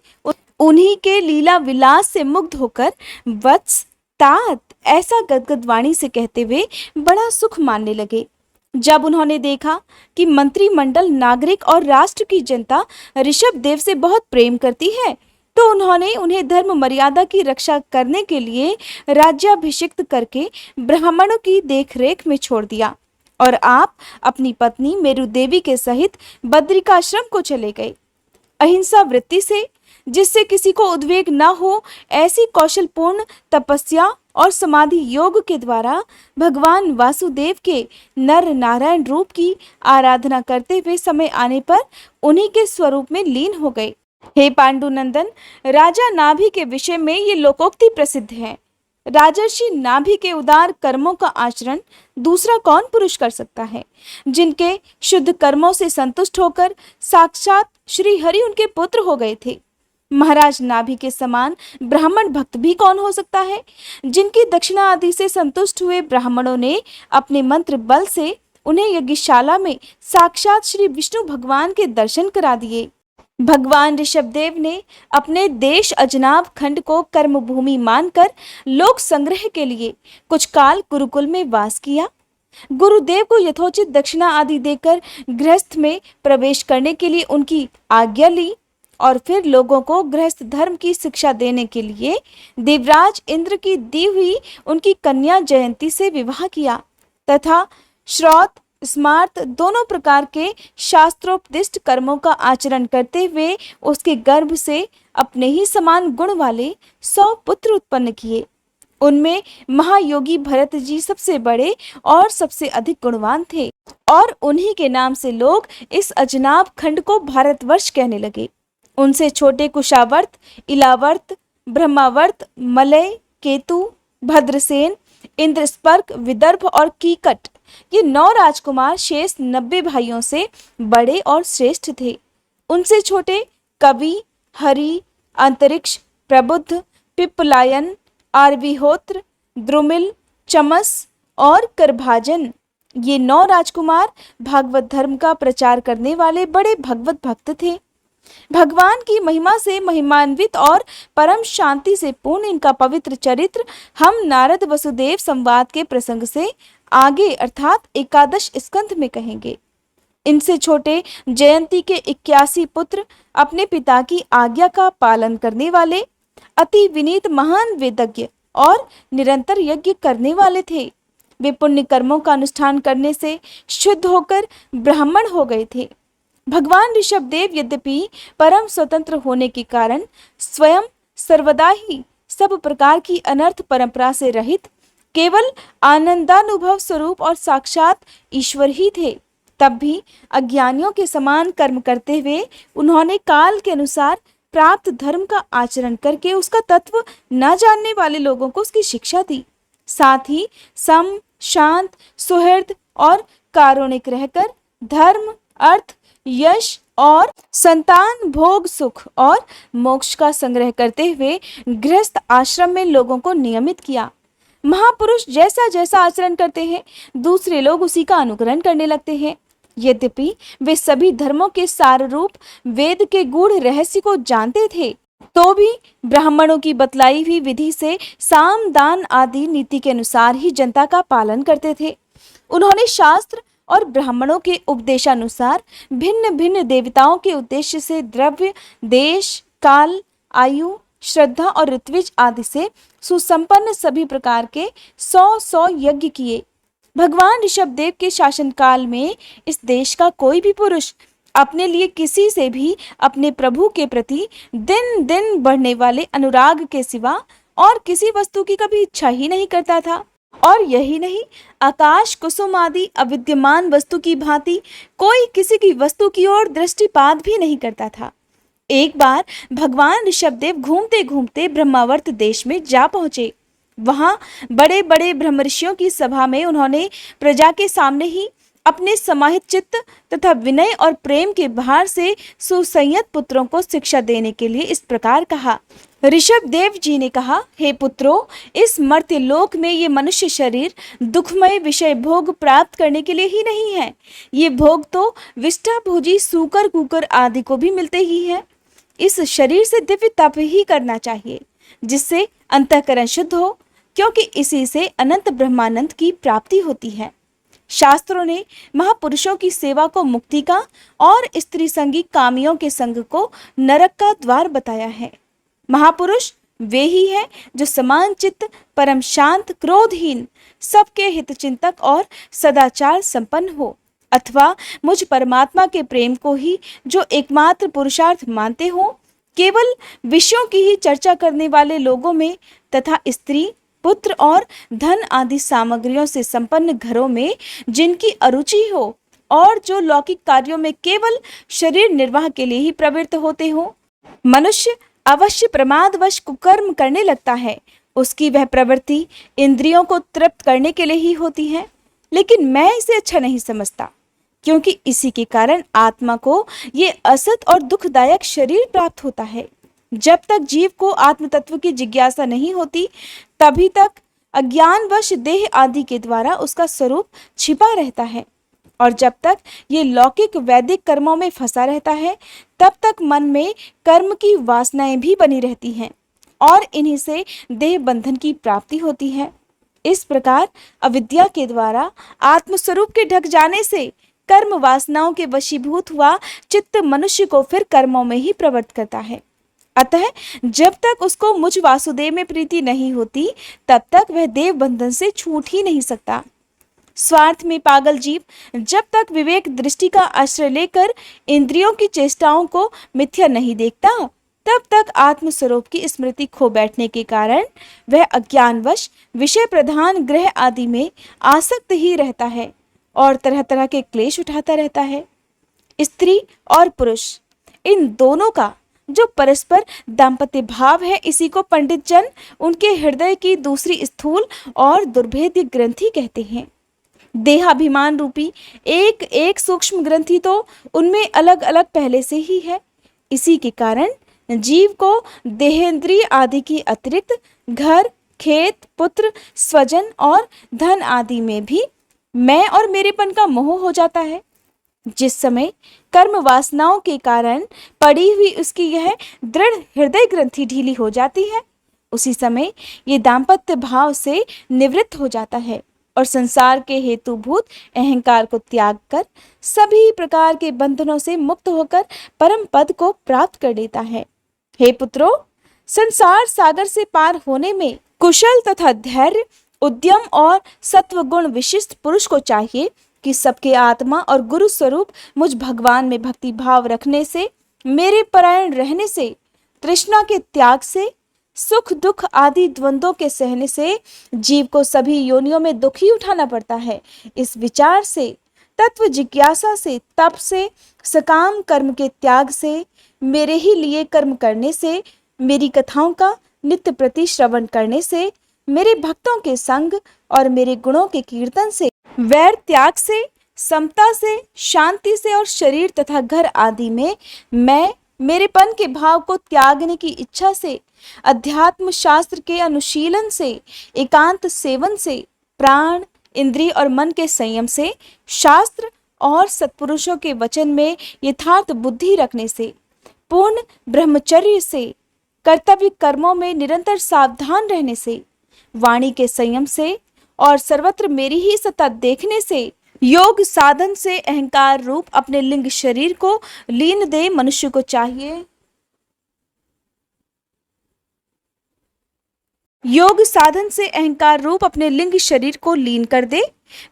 उन्हीं के लीला विलास से मुग्ध होकर वत्स, तात ऐसा गदगद वाणी से कहते हुए बड़ा सुख मानने लगे। जब उन्होंने देखा कि मंत्रिमंडल, नागरिक और राष्ट्र की जनता ऋषभ देव से बहुत प्रेम करती है, तो उन्होंने उन्हें धर्म मर्यादा की रक्षा करने के लिए राज्याभिषिक्त करके ब्राह्मणों की देखरेख में छोड़ दिया और आप अपनी पत्नी मेरु देवी के सहित बद्रिकाश्रम को चले गए। अहिंसा वृत्ति से, जिससे किसी को उद्वेग न हो, ऐसी कौशलपूर्ण तपस्या और समाधि योग के द्वारा भगवान वासुदेव के नर नारायण रूप की आराधना करते हुए समय आने पर उन्हीं के स्वरूप में लीन हो गए। हे पांडुनंदन, राजा नाभि के विषय में ये लोकोक्ति प्रसिद्ध है। राजर्षि नाभि के उदार कर्मों का आचरण दूसरा कौन पुरुष कर सकता है, जिनके शुद्ध कर्मों से संतुष्ट होकर साक्षात श्री हरि उनके पुत्र हो गए थे। महाराज नाभि के समान ब्राह्मण भक्त भी कौन हो सकता है, जिनकी दक्षिणा आदि से संतुष्ट हुए ब्राह्मणों ने अपने मंत्र बल से उन्हें यज्ञशाला में साक्षात श्री विष्णु भगवान के दर्शन करा दिए। भगवान ऋषभदेव ने अपने देश अजनाभ खंड को कर्म भूमि मानकर लोक संग्रह के लिए कुछ काल गुरुकुल में वास किया। गुरुदेव को यथोचित दक्षिणा आदि देकर गृहस्थ में प्रवेश करने के लिए उनकी आज्ञा ली और फिर लोगों को गृहस्थ धर्म की शिक्षा देने के लिए देवराज इंद्र की दी हुई उनकी कन्या जयंती से विवाह किया तथा श्रौत, स्मार्त दोनों प्रकार के शास्त्रोपदिष्ट कर्मों का आचरण करते हुए उसके गर्भ से अपने ही समान गुण वाले 100 पुत्र उत्पन्न किए। उनमें महायोगी भरत जी सबसे बड़े और सबसे अधिक गुणवान थे और उन्हीं के नाम से लोग इस अजनाभ खंड को भारतवर्ष कहने लगे। उनसे छोटे कुशावर्त, इलावर्त, ब्रह्मावर्त, मलय, केतु, भद्रसेन, इंद्रस्पर्क, विदर्भ और कीकट, ये 9 राजकुमार शेष 90 भाइयों से बड़े और श्रेष्ठ थे। उनसे छोटे कवि, हरि, अंतरिक्ष, प्रबुद्ध, पिप्पलायन, आर्विहोत्र, द्रुमिल, चमस और करभाजन, ये 9 राजकुमार भागवत धर्म का प्रचार करने वाले बड़े भगवत भक्त थे। भगवान की महिमा से महिमान्वित और परम शांति से पूर्ण इनका पवित्र चरित्र हम नारद वसुदेव संवाद के प्रसंग से आगे अर्थात 11 स्कंध में कहेंगे। इनसे छोटे जयंती के 81 पुत्र अपने पिता की आज्ञा का पालन करने वाले अति विनीत महान वेदज्ञ और निरंतर यज्ञ करने वाले थे। वे पुण्य कर्मों का अनुष्ठान करने से शुद्ध होकर ब्राह्मण हो गए थे। भगवान ऋषभदेव यद्यपि परम स्वतंत्र होने के कारण स्वयं सर्वदा ही सब प्रकार की अनर्थ परंपरा से रहित केवल आनंदानुभव स्वरूप और साक्षात ईश्वर ही थे, तब भी अज्ञानियों के समान कर्म करते हुए उन्होंने काल के अनुसार प्राप्त धर्म का आचरण करके उसका तत्व न जानने वाले लोगों को उसकी शिक्षा दी। साथ ही सम, शांत, सुहृद और कारुणिक रहकर धर्म, अर्थ, यश और संतान, भोग, सुख और मोक्ष का संग्रह करते हुए गृहस्थ आश्रम में लोगों को नियमित किया। महापुरुष जैसा जैसा आचरण करते हैं दूसरे लोग उसी का अनुकरण करने लगते हैं। यद्यपि वे सभी धर्मों के सार रूप वेद के गूढ़ रहस्य को जानते थे, तो भी ब्राह्मणों की बतलाई हुई विधि से साम, दान आदि नीति के अनुसार ही जनता का पालन करते थे। उन्होंने शास्त्र और ब्राह्मणों के उपदेशानुसार भिन्न भिन्न देवताओं के उद्देश्य से द्रव्य, देश, काल, आयु, श्रद्धा और ऋत्विज आदि से सुसंपन्न सभी प्रकार के 100 यज्ञ किए। भगवान ऋषभदेव के शासन काल में इस देश का कोई भी पुरुष अपने लिए किसी से भी अपने प्रभु के प्रति दिन दिन बढ़ने वाले अनुराग के सिवा और किसी वस्तु की कभी इच्छा ही नहीं करता था। और यही नहीं, आकाश कुसुम आदि अविद्यमान वस्तु की भांति कोई किसी की वस्तु की ओर दृष्टिपात भी नहीं करता था। एक बार भगवान ऋषभदेव घूमते घूमते ब्रह्मावर्त देश में जा पहुंचे। वहां बड़े बड़े ब्रह्मर्षियों की सभा में उन्होंने प्रजा के सामने ही अपने समाहित चित्त तथा विनय और प्रेम के भार से सुसंयत पुत्रों को शिक्षा देने के लिए इस प्रकार कहा। ऋषभदेव जी ने कहा, हे पुत्रों, इस मर्त्य लोक में ये मनुष्य शरीर दुखमय विषय भोग प्राप्त करने के लिए ही नहीं है। ये भोग तो विष्ठा भोजी सूकर कुकर आदि को भी मिलते ही है। इस शरीर से दिव्य तप ही करना चाहिए, जिससे अंतःकरण शुद्ध हो, क्योंकि इसी से अनंत ब्रह्मानंद की प्राप्ति होती है। शास्त्रों ने महापुरुषों की सेवा को मुक्ति का और स्त्री संगी कामियों के संग को नरक का द्वार बताया है। महापुरुष वे ही हैं जो समान चित्त, परम शांत, क्रोधहीन, सबके हितचिंतक और सदाचार संपन्न हो, अथवा मुझ परमात्मा के प्रेम को ही जो एकमात्र पुरुषार्थ मानते हो। केवल विषयों की ही चर्चा करने वाले लोगों में तथा स्त्री, पुत्र और धन आदि सामग्रियों से संपन्न घरों में जिनकी अरुचि हो और जो लौकिक कार्यों में केवल शरीर निर्वाह के लिए ही प्रवृत्त होते हो। मनुष्य अवश्य प्रमादवश कुकर्म करने लगता है। उसकी वह प्रवृत्ति इंद्रियों को तृप्त करने के लिए ही होती है, लेकिन मैं इसे अच्छा नहीं समझता, क्योंकि इसी के कारण आत्मा को ये असत और दुखदायक शरीर प्राप्त होता है। जब तक जीव को आत्म तत्व की जिज्ञासा नहीं होती, तभी तक अज्ञानवश देह आदि के द्वारा उसका स्वरूप छिपा रहता है, और जब तक ये लौकिक वैदिक कर्मों में फंसा रहता है, तब तक मन में कर्म की वासनाएं भी बनी रहती हैं, और इन्हीं से देह बंधन की प्राप्ति होती है। इस प्रकार अविद्या के द्वारा आत्मस्वरूप के ढक जाने से कर्म वासनाओं के वशीभूत हुआ चित्त मनुष्य को फिर कर्मों में ही प्रवृत्त करता है। अतः जब तक उसको मुझ वासुदेव में प्रीति नहीं होती, तब तक वह देव बंधन से छूट ही नहीं सकता। स्वार्थ में पागल जीव जब तक विवेक दृष्टि का आश्रय लेकर इंद्रियों की चेष्टाओं को मिथ्या नहीं देखता, तब तक आत्मस्वरूप की स्मृति खो बैठने के कारण वह अज्ञानवश विषय प्रधान ग्रह आदि में आसक्त ही रहता है और तरह तरह के क्लेश उठाता रहता है। स्त्री और पुरुष इन दोनों का जो परस्पर दाम्पत्य भाव है, इसी को पंडित जन उनके हृदय की दूसरी स्थूल और दुर्भेद्य ग्रंथि कहते हैं। देहाभिमान रूपी एक एक सूक्ष्म ग्रंथि तो उनमें अलग अलग पहले से ही है। इसी के कारण जीव को देहेंद्रिय आदि की अतिरिक्त घर, खेत, पुत्र, स्वजन और धन आदि में भी मैं और मेरेपन का मोह हो जाता है। जिस समय कर्म वासनाओं के कारण पड़ी हुई उसकी यह दृढ़ हृदय ग्रंथि ढीली हो जाती है, उसी समय ये दाम्पत्य भाव से निवृत्त हो जाता है और संसार के हेतुभूत अहंकार को त्याग कर सभी प्रकार के बंधनों से मुक्त होकर परम पद को प्राप्त कर लेता है। हे पुत्रों, संसार सागर से पार होने में कुशल तथा धैर्य, उद्यम और सत्वगुण विशिष्ट पुरुष को चाहिए कि सबके आत्मा और गुरु स्वरूप मुझ भगवान में भक्ति भाव रखने से, मेरे परायण रहने से, तृष्णा के त्याग से, सुख दुख आदि द्वंद्वों के सहने से जीव को सभी योनियों में दुख ही उठाना पड़ता है। इस विचार से, तत्व जिज्ञासा से, तप से, सकाम कर्म के त्याग से, मेरे ही लिए कर्म करने से, मेरी कथाओं का नित्य प्रति श्रवण करने से, मेरे भक्तों के संग और मेरे गुणों के कीर्तन से, वैर त्याग से, समता से, शांति से और शरीर तथा घर आदि में मैं मेरेपन के भाव को त्यागने की इच्छा से, अध्यात्म शास्त्र के अनुशीलन से, एकांत सेवन से, प्राण, इंद्रिय और मन के संयम से, शास्त्र और सत्पुरुषों के वचन में यथार्थ बुद्धि रखने से, पूर्ण ब्रह्मचर्य से, कर्तव्य कर्मों में निरंतर सावधान रहने से, वाणी के संयम से और सर्वत्र मेरी ही सत्ता देखने से, योग साधन से अहंकार रूप अपने लिंग शरीर को लीन दे मनुष्य को चाहिए। योग साधन से अहंकार रूप अपने लिंग शरीर को लीन कर दे।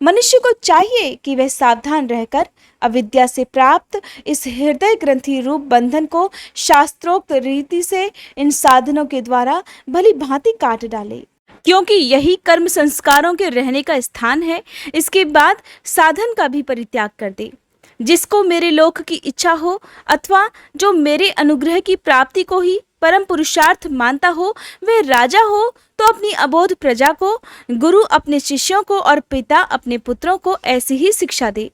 मनुष्य को चाहिए कि वह सावधान रहकर अविद्या से प्राप्त इस हृदय ग्रंथि रूप बंधन को शास्त्रोक्त रीति से इन साधनों के द्वारा भली भांति काट डाले, क्योंकि यही कर्म संस्कारों के रहने का स्थान है। इसके बाद साधन का भी परित्याग कर दे। जिसको मेरे लोक की इच्छा हो अथवा जो मेरे अनुग्रह की प्राप्ति को ही परम पुरुषार्थ मानता हो, वह राजा हो तो अपनी अबोध प्रजा को, गुरु अपने शिष्यों को और पिता अपने पुत्रों को ऐसी ही शिक्षा दे।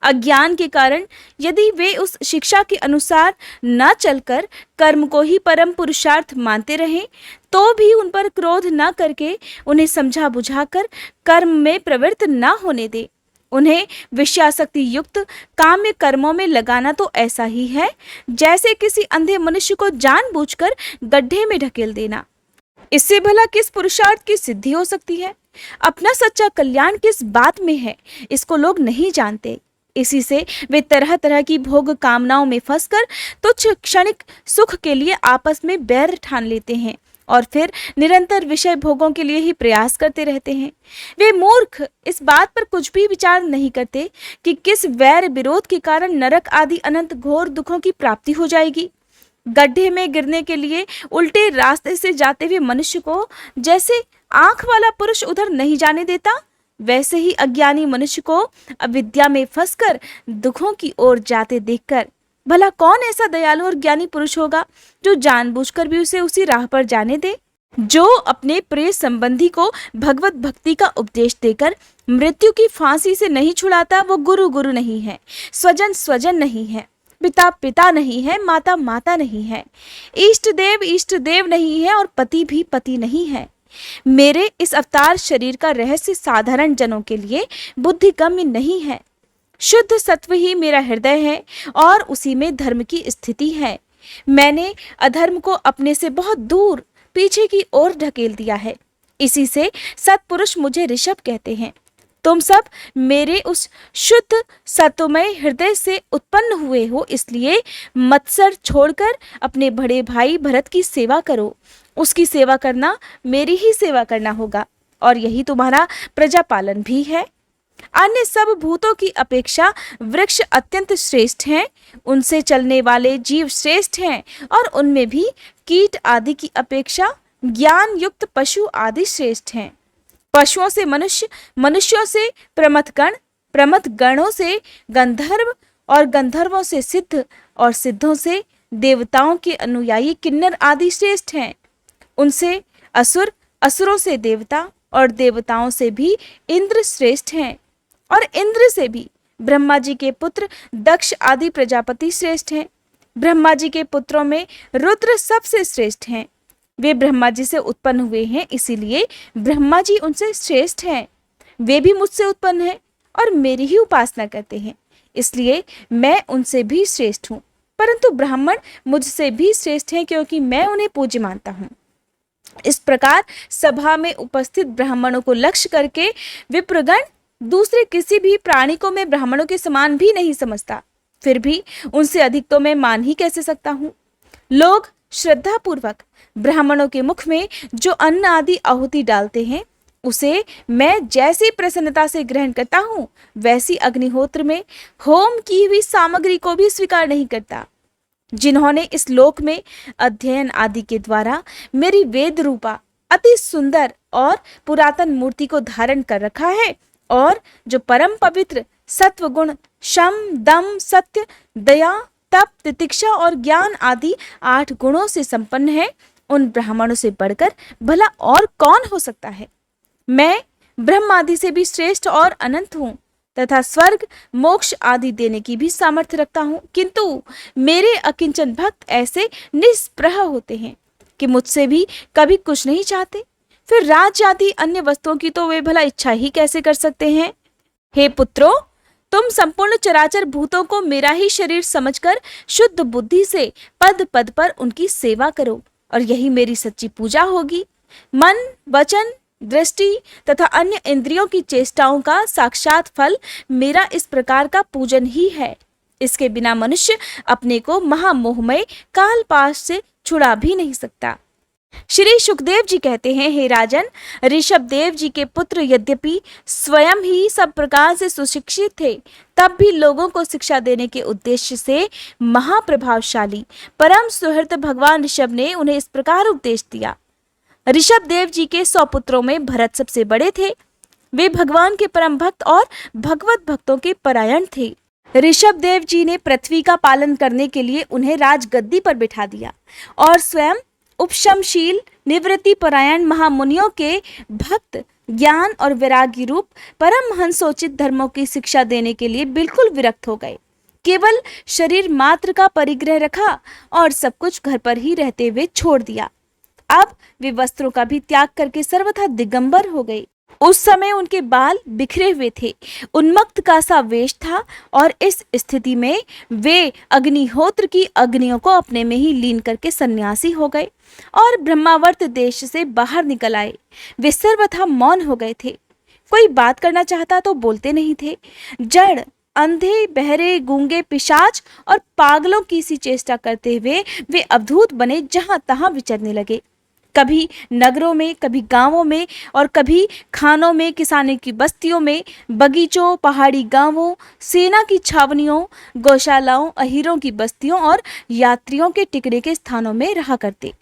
अज्ञान के कारण यदि वे उस शिक्षा के अनुसार न चलकर कर्म को ही परम पुरुषार्थ मानते रहें, तो भी उन पर क्रोध न करके उन्हें समझा बुझाकर कर्म में प्रवृत्त न होने दे। उन्हें विषयासक्ति युक्त काम्य कर्मों में लगाना तो ऐसा ही है जैसे किसी अंधे मनुष्य को जानबूझकर गड्ढे में ढकेल देना। इससे भला किस पुरुषार्थ की सिद्धि हो सकती है? अपना सच्चा कल्याण किस बात में है, इसको लोग नहीं जानते। इसी से वे तरह तरह की भोग कामनाओं में फंसकर तुच्छ क्षणिक सुख के लिए आपस में बैर ठान लेते हैं और फिर निरंतर विषय भोगों के लिए ही प्रयास करते रहते हैं। वे मूर्ख इस बात पर कुछ भी विचार नहीं करते कि किस वैर विरोध के कारण नरक आदि अनंत घोर दुखों की प्राप्ति हो जाएगी। गड्ढे में गिरने के लिए उल्टे रास्ते से जाते हुए मनुष्य को जैसे आंख वाला पुरुष उधर नहीं जाने देता, वैसे ही अज्ञानी मनुष्य को अविद्या में फंसकर दुखों की ओर जाते देखकर भला कौन ऐसा दयालु और ज्ञानी पुरुष होगा जो जानबूझकर भी उसे उसी राह पर जाने दे? जो अपने प्रिय संबंधी को भगवत भक्ति का उपदेश देकर मृत्यु की फांसी से नहीं छुड़ाता, वो गुरु गुरु नहीं है, स्वजन स्वजन नहीं है, पिता पिता नहीं है, माता माता नहीं है, इष्ट देव नहीं है और पति भी पति नहीं है। मेरे इस अवतार शरीर का रहस्य साधारण जनों के लिए बुद्धिगम्य नहीं है। शुद्ध सत्व ही मेरा हृदय है और उसी में धर्म की स्थिति है। मैंने अधर्म को अपने से बहुत दूर पीछे की ओर ढकेल दिया है। इसी से सत्पुरुष मुझे ऋषभ कहते हैं। तुम सब मेरे उस शुद्ध सत्वमय हृदय से उत्पन्न हुए हो, इसलिए मत्सर छोड़कर अपने बड़े भाई भरत की सेवा करो। उसकी सेवा करना मेरी ही सेवा करना होगा और यही तुम्हारा प्रजापालन भी है। अन्य सब भूतों की अपेक्षा वृक्ष अत्यंत श्रेष्ठ हैं, उनसे चलने वाले जीव श्रेष्ठ हैं और उनमें भी कीट आदि की अपेक्षा ज्ञान युक्त पशु आदि श्रेष्ठ हैं। पशुओं से मनुष्य, मनुष्यों से प्रमथगण, प्रमथगणों से गंधर्व और गंधर्वों से सिद्ध और सिद्धों से देवताओं के अनुयायी किन्नर आदि श्रेष्ठ हैं। उनसे असुर, असुरों से देवता और देवताओं से भी इंद्र श्रेष्ठ हैं और इंद्र से भी ब्रह्मा जी के पुत्र दक्ष आदि प्रजापति श्रेष्ठ हैं। ब्रह्मा जी के पुत्रों में रुद्र सबसे श्रेष्ठ हैं। वे ब्रह्मा जी से उत्पन्न हुए हैं, इसीलिए ब्रह्मा जी उनसे श्रेष्ठ हैं। वे भी मुझसे उत्पन्न हैं और मेरी ही उपासना करते हैं, इसलिए मैं उनसे भी श्रेष्ठ हूँ। परंतु ब्राह्मण मुझसे भी श्रेष्ठ हैं क्योंकि मैं उन्हें पूज्य मानता हूँ। इस प्रकार सभा में उपस्थित ब्राह्मणों को लक्ष्य करके विप्रगण दूसरे किसी भी प्राणी को मैं ब्राह्मणों के समान भी नहीं समझता, फिर भी उनसे अधिक तो मैं मान ही कैसे सकता हूँ। लोग श्रद्धा पूर्वक ब्राह्मणों के मुख में जो अन्न आदि आहुति डालते हैं, उसे मैं जैसी प्रसन्नता से ग्रहण करता हूँ, वैसी अग्निहोत्र में होम की हुई सामग्री को भी स्वीकार नहीं करता। जिन्होंने इस लोक में अध्ययन आदि के द्वारा मेरी वेद रूपा अति सुंदर और पुरातन मूर्ति को धारण कर रखा है और जो परम पवित्र सत्व गुण, शम, दम, सत्य, दया, तप, तितिक्षा और ज्ञान आदि 8 गुणों से संपन्न है, उन ब्राह्मणों से बढ़कर भला और कौन हो सकता है। मैं ब्रह्म आदि से भी श्रेष्ठ और अनंत हूँ तथा स्वर्ग, मोक्ष आदि देने की भी सामर्थ्य रखता हूँ, किंतु मेरे अकिंचन भक्त ऐसे निष्प्रह होते हैं कि मुझसे भी कभी कुछ नहीं चाहते। फिर राज्य आदि अन्य वस्तुओं की तो वे भला इच्छा ही कैसे कर सकते हैं। हे पुत्रों, तुम संपूर्ण चराचर भूतों को मेरा ही शरीर समझकर शुद्ध बुद्धि से पद पद पर उनकी सेवा करो और यही मेरी सच्ची पूजा होगी। मन, वचन, दृष्टि तथा अन्य इंद्रियों की चेष्टाओं का साक्षात फल मेरा इस प्रकार का पूजन ही है। इसके बिना मनुष्य अपने को महामोहमय कालपाश से छुड़ा भी नहीं सकता। श्री सुखदेव जी कहते हैं, हे राजन, ऋषभ देव जी के पुत्र यद्यपि स्वयं ही सब प्रकार से सुशिक्षित थे, तब भी लोगों को शिक्षा देने के उद्देश्य से महाप्रभावशाली परम सुहृद भगवान ऋषभ ने उन्हें इस प्रकार उपदेश दिया। ऋषभ देव जी के 100 पुत्रों में भरत सबसे बड़े थे। वे भगवान के परम भक्त और भगवत भक्तों के परायण थे। ऋषभ देव जी ने पृथ्वी का पालन करने के लिए उन्हें राजगद्दी पर बिठा दिया और स्वयं उपशमशील निवृत्ति परायण महामुनियों के भक्त ज्ञान और वैराग्य रूप परमहंसोचित धर्मों की शिक्षा देने के लिए बिल्कुल विरक्त हो गए। केवल शरीर मात्र का परिग्रह रखा और सब कुछ घर पर ही रहते हुए छोड़ दिया। अब वे वस्त्रों का भी त्याग करके सर्वथा दिगंबर हो गए। उस समय उनके बाल बिखरे हुए थे, उन्मत्त का सा वेश था और इस स्थिति में वे अग्निहोत्र की अग्नियों को अपने में ही लीन करके सन्यासी हो गए और ब्रह्मावर्त देश से बाहर निकल आए। वे सर्वथा मौन हो गए थे। कोई बात करना चाहता तो बोलते नहीं थे। जड़, अंधे, बहरे, गूंगे, पिशाच और पागलों की सी चेष्टा करते हुए वे अवधूत बने जहां तहां विचरने लगे। कभी नगरों में, कभी गांवों में और कभी खानों में, किसानों की बस्तियों में, बगीचों, पहाड़ी गांवों, सेना की छावनियों, गौशालाओं, अहीरों की बस्तियों और यात्रियों के टिकने के स्थानों में रहा करते।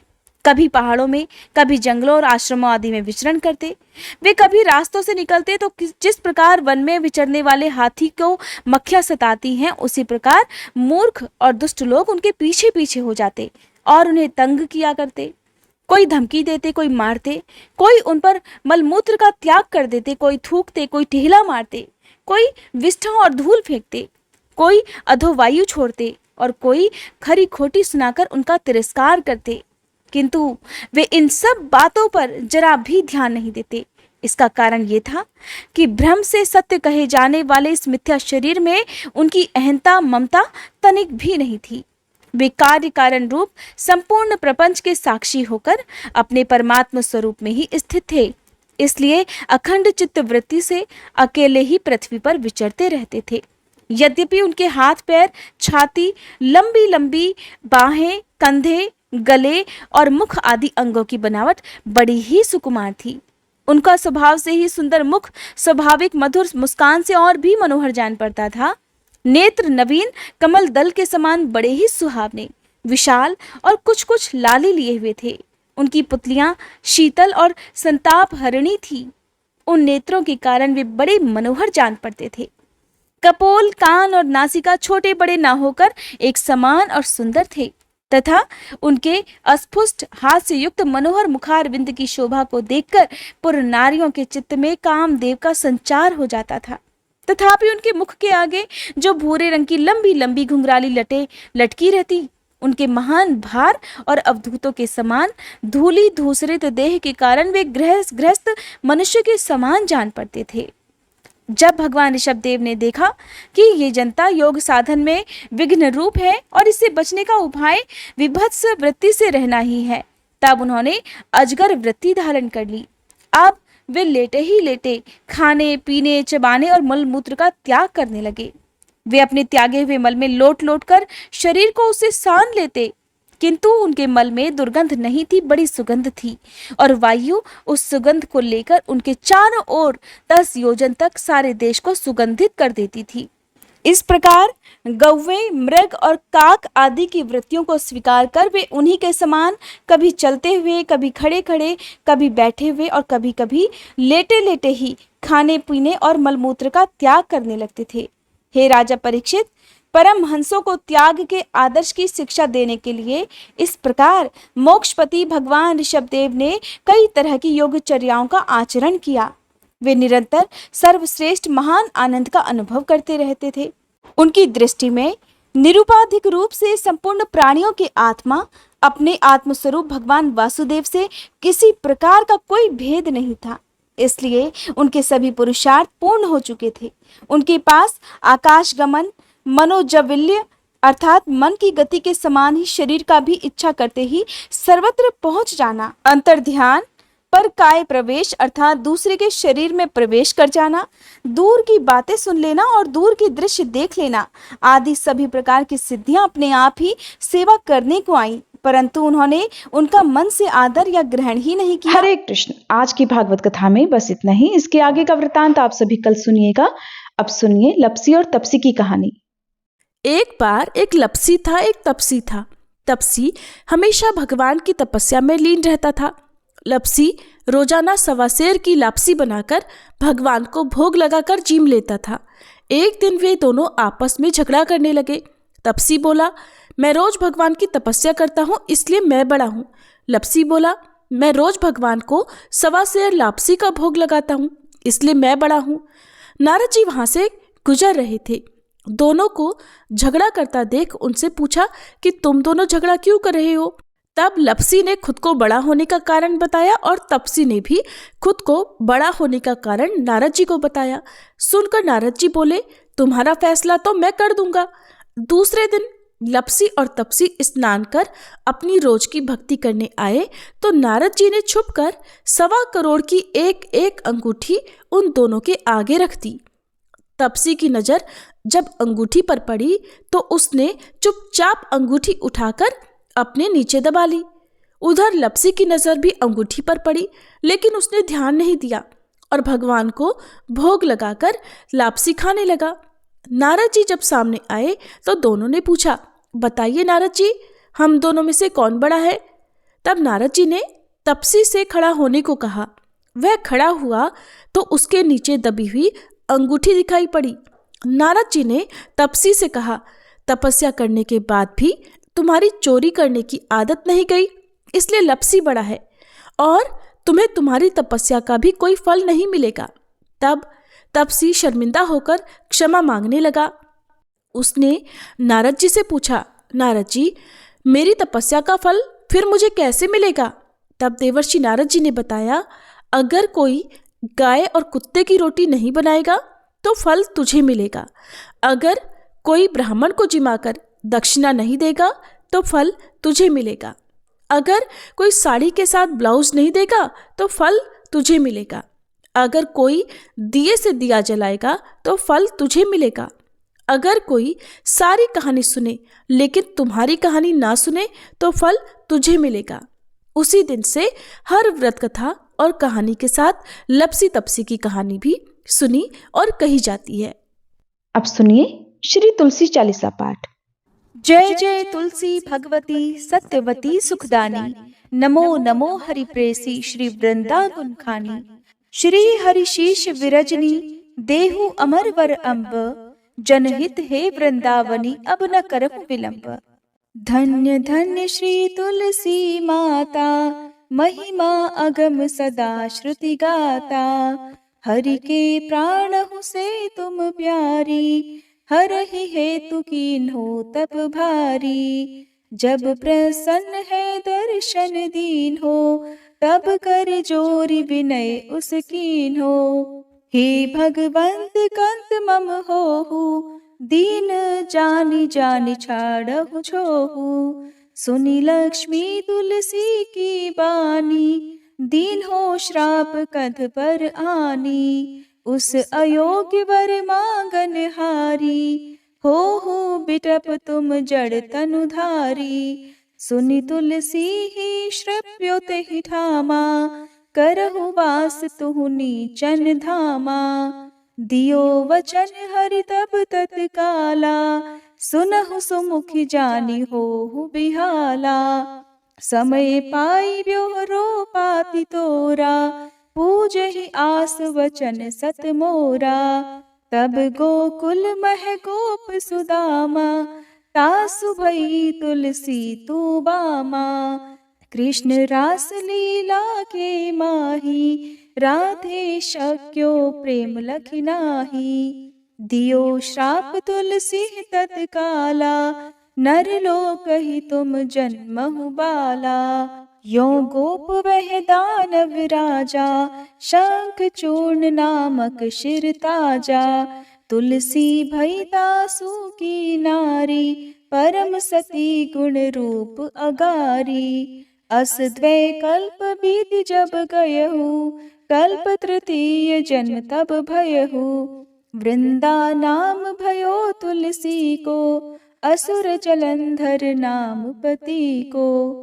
कभी पहाड़ों में, कभी जंगलों और आश्रमों आदि में विचरण करते। वे कभी रास्तों से निकलते तो जिस प्रकार वन में विचरने वाले हाथी को मक्खियां सताती हैं, उसी प्रकार मूर्ख और दुष्ट लोग उनके पीछे पीछे हो जाते और उन्हें तंग किया करते। कोई धमकी देते, कोई मारते, कोई उन पर मलमूत्र का त्याग कर देते, कोई थूकते, कोई टेहला मारते, कोई विष्ठा और धूल फेंकते, कोई अधोवायु छोड़ते और कोई खरी खोटी सुनाकर उनका तिरस्कार करते। किंतु वे इन सब बातों पर जरा भी ध्यान नहीं देते। इसका कारण ये था कि भ्रम से सत्य कहे जाने वाले इस मिथ्या शरीर में उनकी अहंता, ममता तनिक भी नहीं थी। वे कार्य कारण रूप संपूर्ण प्रपंच के साक्षी होकर अपने परमात्मा स्वरूप में ही स्थित थे। इसलिए अखंड चित्त वृत्ति से अकेले ही पृथ्वी पर विचरते रहते थे। यद्यपि उनके हाथ, पैर, छाती, लंबी लंबी बाहें, कंधे, गले और मुख आदि अंगों की बनावट बड़ी ही सुकुमार थी। उनका स्वभाव से ही सुंदर मुख स्वाभाविक मधुर मुस्कान से और भी मनोहर जान पड़ता था। नेत्र नवीन कमल दल के समान बड़े ही सुहावने, विशाल और कुछ कुछ लाली लिए हुए थे। उनकी पुतलियां शीतल और संताप हरिणी थी। उन नेत्रों के कारण वे बड़े मनोहर जान पड़ते थे। कपोल, कान और नासिका छोटे बड़े ना होकर एक समान और सुंदर थे तथा उनके अस्फुष्ट हाथ से युक्त मनोहर मुखार बिंद की शोभा को देखकर पुर नारियों के चित्त में कामदेव का संचार हो जाता था। तथापि उनके मुख के आगे जो भूरे रंग की लंबी लंबी घुंघराली लटें लटकी रहती, उनके महान भार और अवधूतों के समान धूली धूसरित देह के कारण वे गृहस्थ मनुष्य के समान जान पड़ते थे। जब भगवान ऋषभ देव ने देखा कि ये जनता योग साधन में विघ्न रूप है और इससे बचने का उपाय विभत्स वृत्ति से रहना ही है, तब उन्होंने अजगर वृत्ति धारण कर ली। अब वे लेटे ही लेटे खाने, पीने, चबाने और मलमूत्र का त्याग करने लगे। वे अपने त्यागे हुए मल में लोट लोट कर शरीर को उससे सान लेते, किंतु उनके मल में दुर्गंध नहीं थी, बड़ी सुगंध थी और वायु उस सुगंध को लेकर उनके चारों ओर 10 योजन तक सारे देश को सुगंधित कर देती थी। इस प्रकार गौवें, मृग और काक आदि की वृत्तियों को स्वीकार कर वे उन्हीं के समान कभी चलते हुए, कभी खड़े खड़े, कभी बैठे हुए और कभी कभी लेटे लेटे ही खाने पीने और मलमूत्र का त्याग करने लगते थे। हे राजा परीक्षित, परमहंसों को त्याग के आदर्श की शिक्षा देने के लिए इस प्रकार मोक्षपति भगवान ऋषभ देव ने कई तरह की योगचर्याओं का आचरण किया। वे निरंतर सर्वश्रेष्ठ महान आनंद का अनुभव करते रहते थे। उनकी दृष्टि में निरुपाधिक रूप से संपूर्ण प्राणियों की आत्मा अपने आत्मस्वरूप भगवान वासुदेव से किसी प्रकार का कोई भेद नहीं था। इसलिए उनके सभी पुरुषार्थ पूर्ण हो चुके थे। उनके पास आकाश गमन, मनोजवल्य अर्थात मन की गति के समान ही शरीर का भी इच्छा करते ही सर्वत्र पहुंच जाना, अंतर्ध्यान, पर काय प्रवेश अर्थात दूसरे के शरीर में प्रवेश कर जाना, दूर की बातें सुन लेना और दूर की दृश्य देख लेना आदि सभी प्रकार की सिद्धियां अपने आप ही सेवा करने को आई परंतु उन्होंने उनका मन से आदर या ग्रहण ही नहीं किया। हरे कृष्ण। आज की भागवत कथा में बस इतना ही। इसके आगे का वृतांत आप सभी कल सुनिएगा। अब सुनिए लप्सी और तपसी की कहानी। एक बार एक लप्सी था, एक तपसी था। तपसी हमेशा भगवान की तपस्या में लीन रहता था। लप्सी रोजाना सवा सेर की लापसी बनाकर भगवान को भोग लगाकर जीम लेता था। एक दिन वे दोनों आपस में झगड़ा करने लगे। तपसी बोला, मैं रोज भगवान की तपस्या करता हूँ, इसलिए मैं बड़ा हूँ। लप्सी बोला, मैं रोज भगवान को सवा सेर लापसी का भोग लगाता हूँ, इसलिए मैं बड़ा हूँ। नारद जी वहां से गुजर रहे थे। दोनों को झगड़ा करता देख उनसे पूछा कि तुम दोनों झगड़ा क्यों कर रहे हो। तब लप्सी ने खुद को बड़ा होने का कारण बताया और तपसी ने भी खुद को बड़ा होने का कारण नारद जी को बताया। सुनकर नारद जी बोले, तुम्हारा फैसला तो मैं कर दूंगा। दूसरे दिन लप्सी और तपसी स्नान कर अपनी रोज की भक्ति करने आए तो नारद जी ने छुपकर 1.25 करोड़ की एक एक अंगूठी उन दोनों के आगे रख दी। तपसी की नजर जब अंगूठी पर पड़ी तो उसने चुपचाप अंगूठी उठाकर अपने नीचे दबा ली। उधर लप्सी की नजर भी अंगूठी पर पड़ी, लेकिन उसने ध्यान नहीं दिया और भगवान को भोग लगाकर लापसी खाने लगा। नारद जी जब सामने आए तो दोनों ने पूछा, बताइए नारद जी, हम दोनों में से कौन बड़ा है। तब नारद जी ने तपसी से खड़ा होने को कहा। वह खड़ा हुआ तो उसके नीचे दबी हुई अंगूठी दिखाई पड़ी। नारद जी ने तपसी से कहा, तपस्या करने के बाद भी तुम्हारी चोरी करने की आदत नहीं गई, इसलिए लप्सी बड़ा है और तुम्हें तुम्हारी तपस्या का भी कोई फल नहीं मिलेगा। तब तपसी शर्मिंदा होकर क्षमा मांगने लगा। उसने नारद जी से पूछा, नारद जी, मेरी तपस्या का फल फिर मुझे कैसे मिलेगा। तब देवर्षि नारद जी ने बताया, अगर कोई गाय और कुत्ते की रोटी नहीं बनाएगा तो फल तुझे मिलेगा। अगर कोई ब्राह्मण को जिमाकर दक्षिणा नहीं देगा तो फल तुझे मिलेगा। अगर कोई साड़ी के साथ ब्लाउज नहीं देगा तो फल तुझे मिलेगा। अगर कोई दिए से दिया जलाएगा तो फल तुझे मिलेगा। अगर कोई सारी कहानी सुने लेकिन तुम्हारी कहानी ना सुने तो फल तुझे मिलेगा। उसी दिन से हर व्रत कथा और कहानी के साथ लप्सी तपसी की कहानी भी सुनी और कही जाती है। अब सुनिए श्री तुलसी चालीसा पाठ। जय जय तुलसी भगवती सत्यवती सुखदानी, नमो नमो हरि प्रेसी श्री वृंदा गुणखानी। श्री हरि शीश विरजनी देहु अमर वर अम्ब, जनहित हे वृंदावनी अब न करहु विलंब। धन्य धन्य श्री तुलसी माता, महिमा अगम सदा श्रुति गाता। हरि के प्राणहु से तुम प्यारी, हरहि हेतु कीन्हो तप भारी। जब प्रसन्न है दर्शन दीन हो, तब कर जोरी विनय उस कीन्हो। हे भगवंत कंत मम होहु, दीन जानि जानि छाड़हु छोहु। सुनि लक्ष्मी तुलसी की बानी, दीन हो श्राप कध पर आनी। उस अयोग्य वर मांगन हारी, हो बिटप तुम जड़ तनुधारी। सुनि तुलसी ही श्रव्यो तेहि ठामा, करहु वास तुहु नीचन धामा। दियो वचन हरि तब तत्काला, सुनहु सुमुखि जानि होहु बिहाला। समय पाई ब्योहरो पाति तोरा, पूजहि आस वचन सत मोरा। तब गोकुल मह गोप सुदामा, तासु भई तुलसी तू बामा। कृष्ण रास लीला के माही, राधे शक्यो प्रेम लखि नाहि। दियो श्राप तुलसी तत्काला, नर लोक ही तुम जन्महु बाला। यो गोप वह दानव राजा, शंख चूर्ण नामक शिर ताजा। तुलसी भई दासु की नारी, परम सती गुण रूप अगारी। अस द्वै कल्प बीति जब गयहु, कल्प तृतीय जन्म तब भयहु। वृंदा नाम भयो तुलसी को, असुर जलंधर नाम पति को,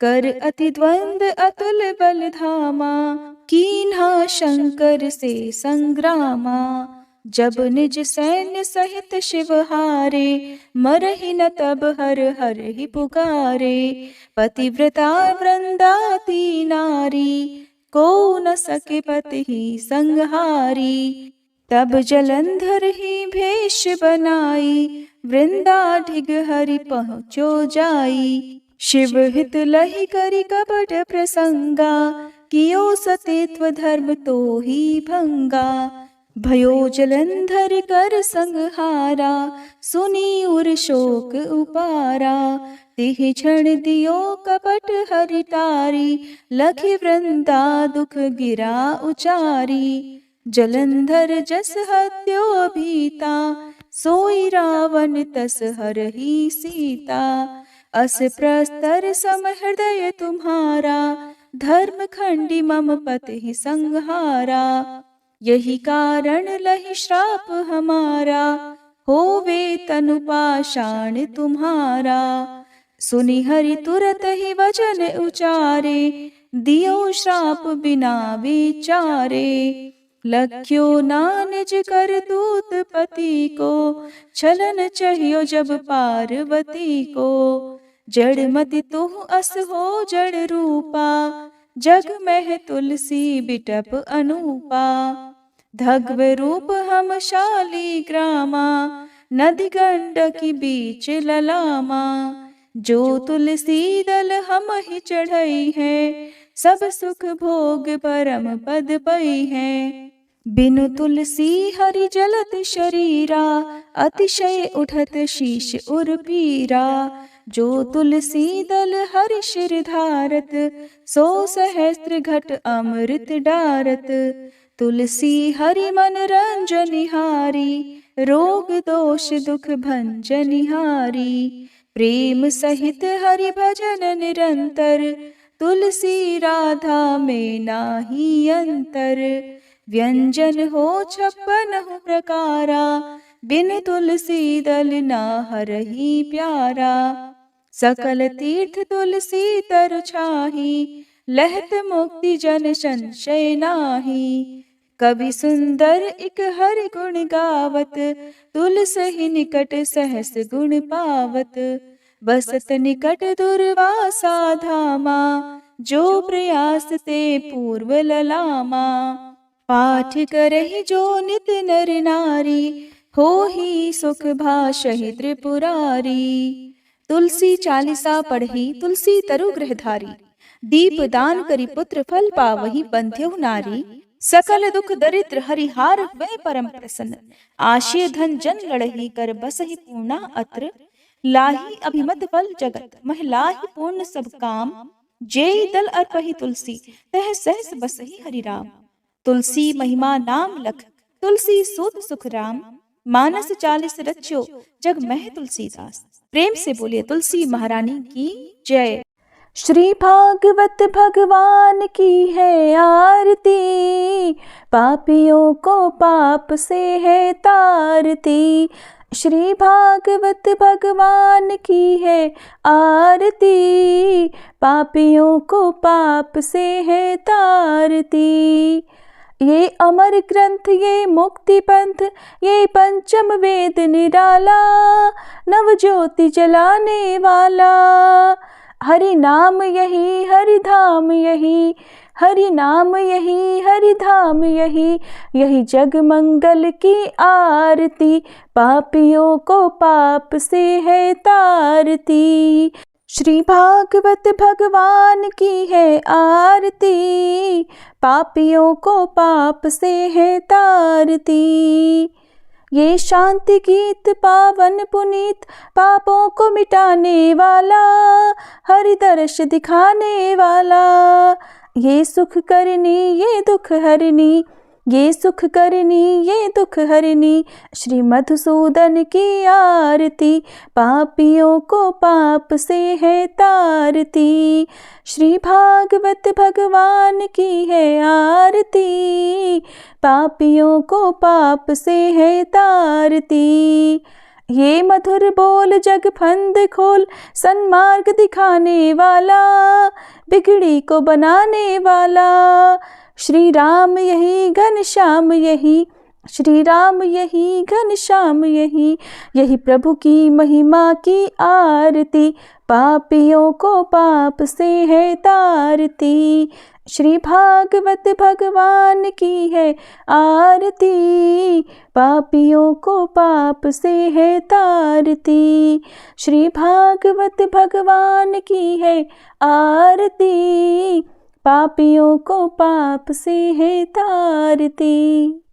कर अति द्वंद अतुल बल धामा, कीन्हा शंकर से संग्रामा। जब निज सैन्य सहित शिव हारे, मरहि न तब हर हर ही पुकारे। पतिव्रता वृंदाती नारी, को न सके पति ही संहारी। तब जलंधर ही भेष बनाई, वृंदाढिग हरि पहुँचो जाई। शिव हित लहि करि कपट प्रसंगा, कियो सतीत्व धर्म तो ही भंगा। भयो जलंधर कर संहारा, सुनी उर शोक उपारा। तिह क्षण दियो कपट हरि तारी, लखि वृंदा दुख गिरा उचारी। जलंधर जस हत्यो भीता, सोई रावण तस हरहि सीता। अस प्रस्तर सम हृदय तुम्हारा, धर्म खंडी मम पति संहारा। यही कारण लहि श्राप हमारा, होवे तनु पाषाण तुम्हारा। सुनि हरि तुरत ही वचन उचारे, दियो श्राप बिना विचारे। लख्यो ना निज कर दूत पति को, छलन चाहियो जब पार्वती को। जड़मति तुह अस हो जड़ रूपा, जग में तुलसी बिटप अनूपा। धग्व रूप हम शाली ग्रामा, नदी गंडकी बीच ललामा। जो तुलसी दल हम ही चढ़ई है, सब सुख भोग परम पद पई है। बिनु तुलसी हरि जलत शरीरा, अतिशय उठत शीश उर पीरा। जो तुलसी दल हरि शिर धारत, सो सहस्त्र घट अमृत डारत। तुलसी हरि मन रंजनिहारी, रोग दोष दुख भंजनिहारी। प्रेम सहित हरि भजन निरंतर, तुलसी राधा में नाही अंतर। व्यंजन हो 56 प्रकारा, बिन तुलसी दल ना हरहि प्यारा। सकल तीर्थ तुलसी तर छाही, लहत मुक्ति जन संशय नाही। कवि सुंदर इक हरि गुण गावत, तुलसी निकट सहस गुण पावत। बसत निकट दुर्वासा धामा, जो प्रयास ते पूर्व ललामा। पाठ करहि जो नित नर नारी, हो ही सुख भाषहि त्रिपुरारी। तुलसी चालीसा पढ़ी तुलसी तरु गृहधारी, दीप दान करी पुत्र फल पावहि बंध्यहु नारी। सकल दुख दरिद्र हरिहार हुए परम प्रसन्न, आशय धन जन लड़ही कर बसहि पूर्णा अत्र। लाही अभिमत फल जगत महिलाहि पूर्ण सब काम, जेहि दल अर्पहि तुलसी तह सहस बसहि हरि राम। तुलसी महिमा नाम लख, तुलसी सूत सुख राम। मानस 40 रच्यो जग मह तुलसीदास। प्रेम से बोलिए तुलसी महारानी की जय। श्री भागवत भगवान की है आरती, पापियों को पाप से है तारती। श्री भागवत भगवान की है आरती, पापियों को पाप से है तारती। ये अमर ग्रंथ ये मुक्ति पंथ, ये पंचम वेद निराला, नव ज्योति जलाने वाला। हरि नाम यही हरि धाम यही, हरि नाम यही हरि धाम यही। यही जग मंगल की आरती, पापियों को पाप से है तारती। श्री भागवत भगवान की है आरती, पापियों को पाप से है तारती। ये शांति गीत पावन पुनीत, पापों को मिटाने वाला, हरि दर्श दिखाने वाला। ये सुख करनी ये दुख हरनी, ये सुख करनी ये दुख हरनी। श्री मधुसूदन की आरती, पापियों को पाप से है तारती। श्री भागवत भगवान की है आरती, पापियों को पाप से है तारती। ये मधुर बोल जग फंद खोल, सन्मार्ग दिखाने वाला, बिगड़ी को बनाने वाला। श्री राम यही घनश्याम यही, श्री राम यही घनश्याम यही, यही प्रभु की महिमा की आरती, पापियों को पाप से है तारती। श्री भागवत भगवान की है आरती, पापियों को पाप से है तारती। श्री भागवत भगवान की है आरती, पापियों को पाप से है तारती।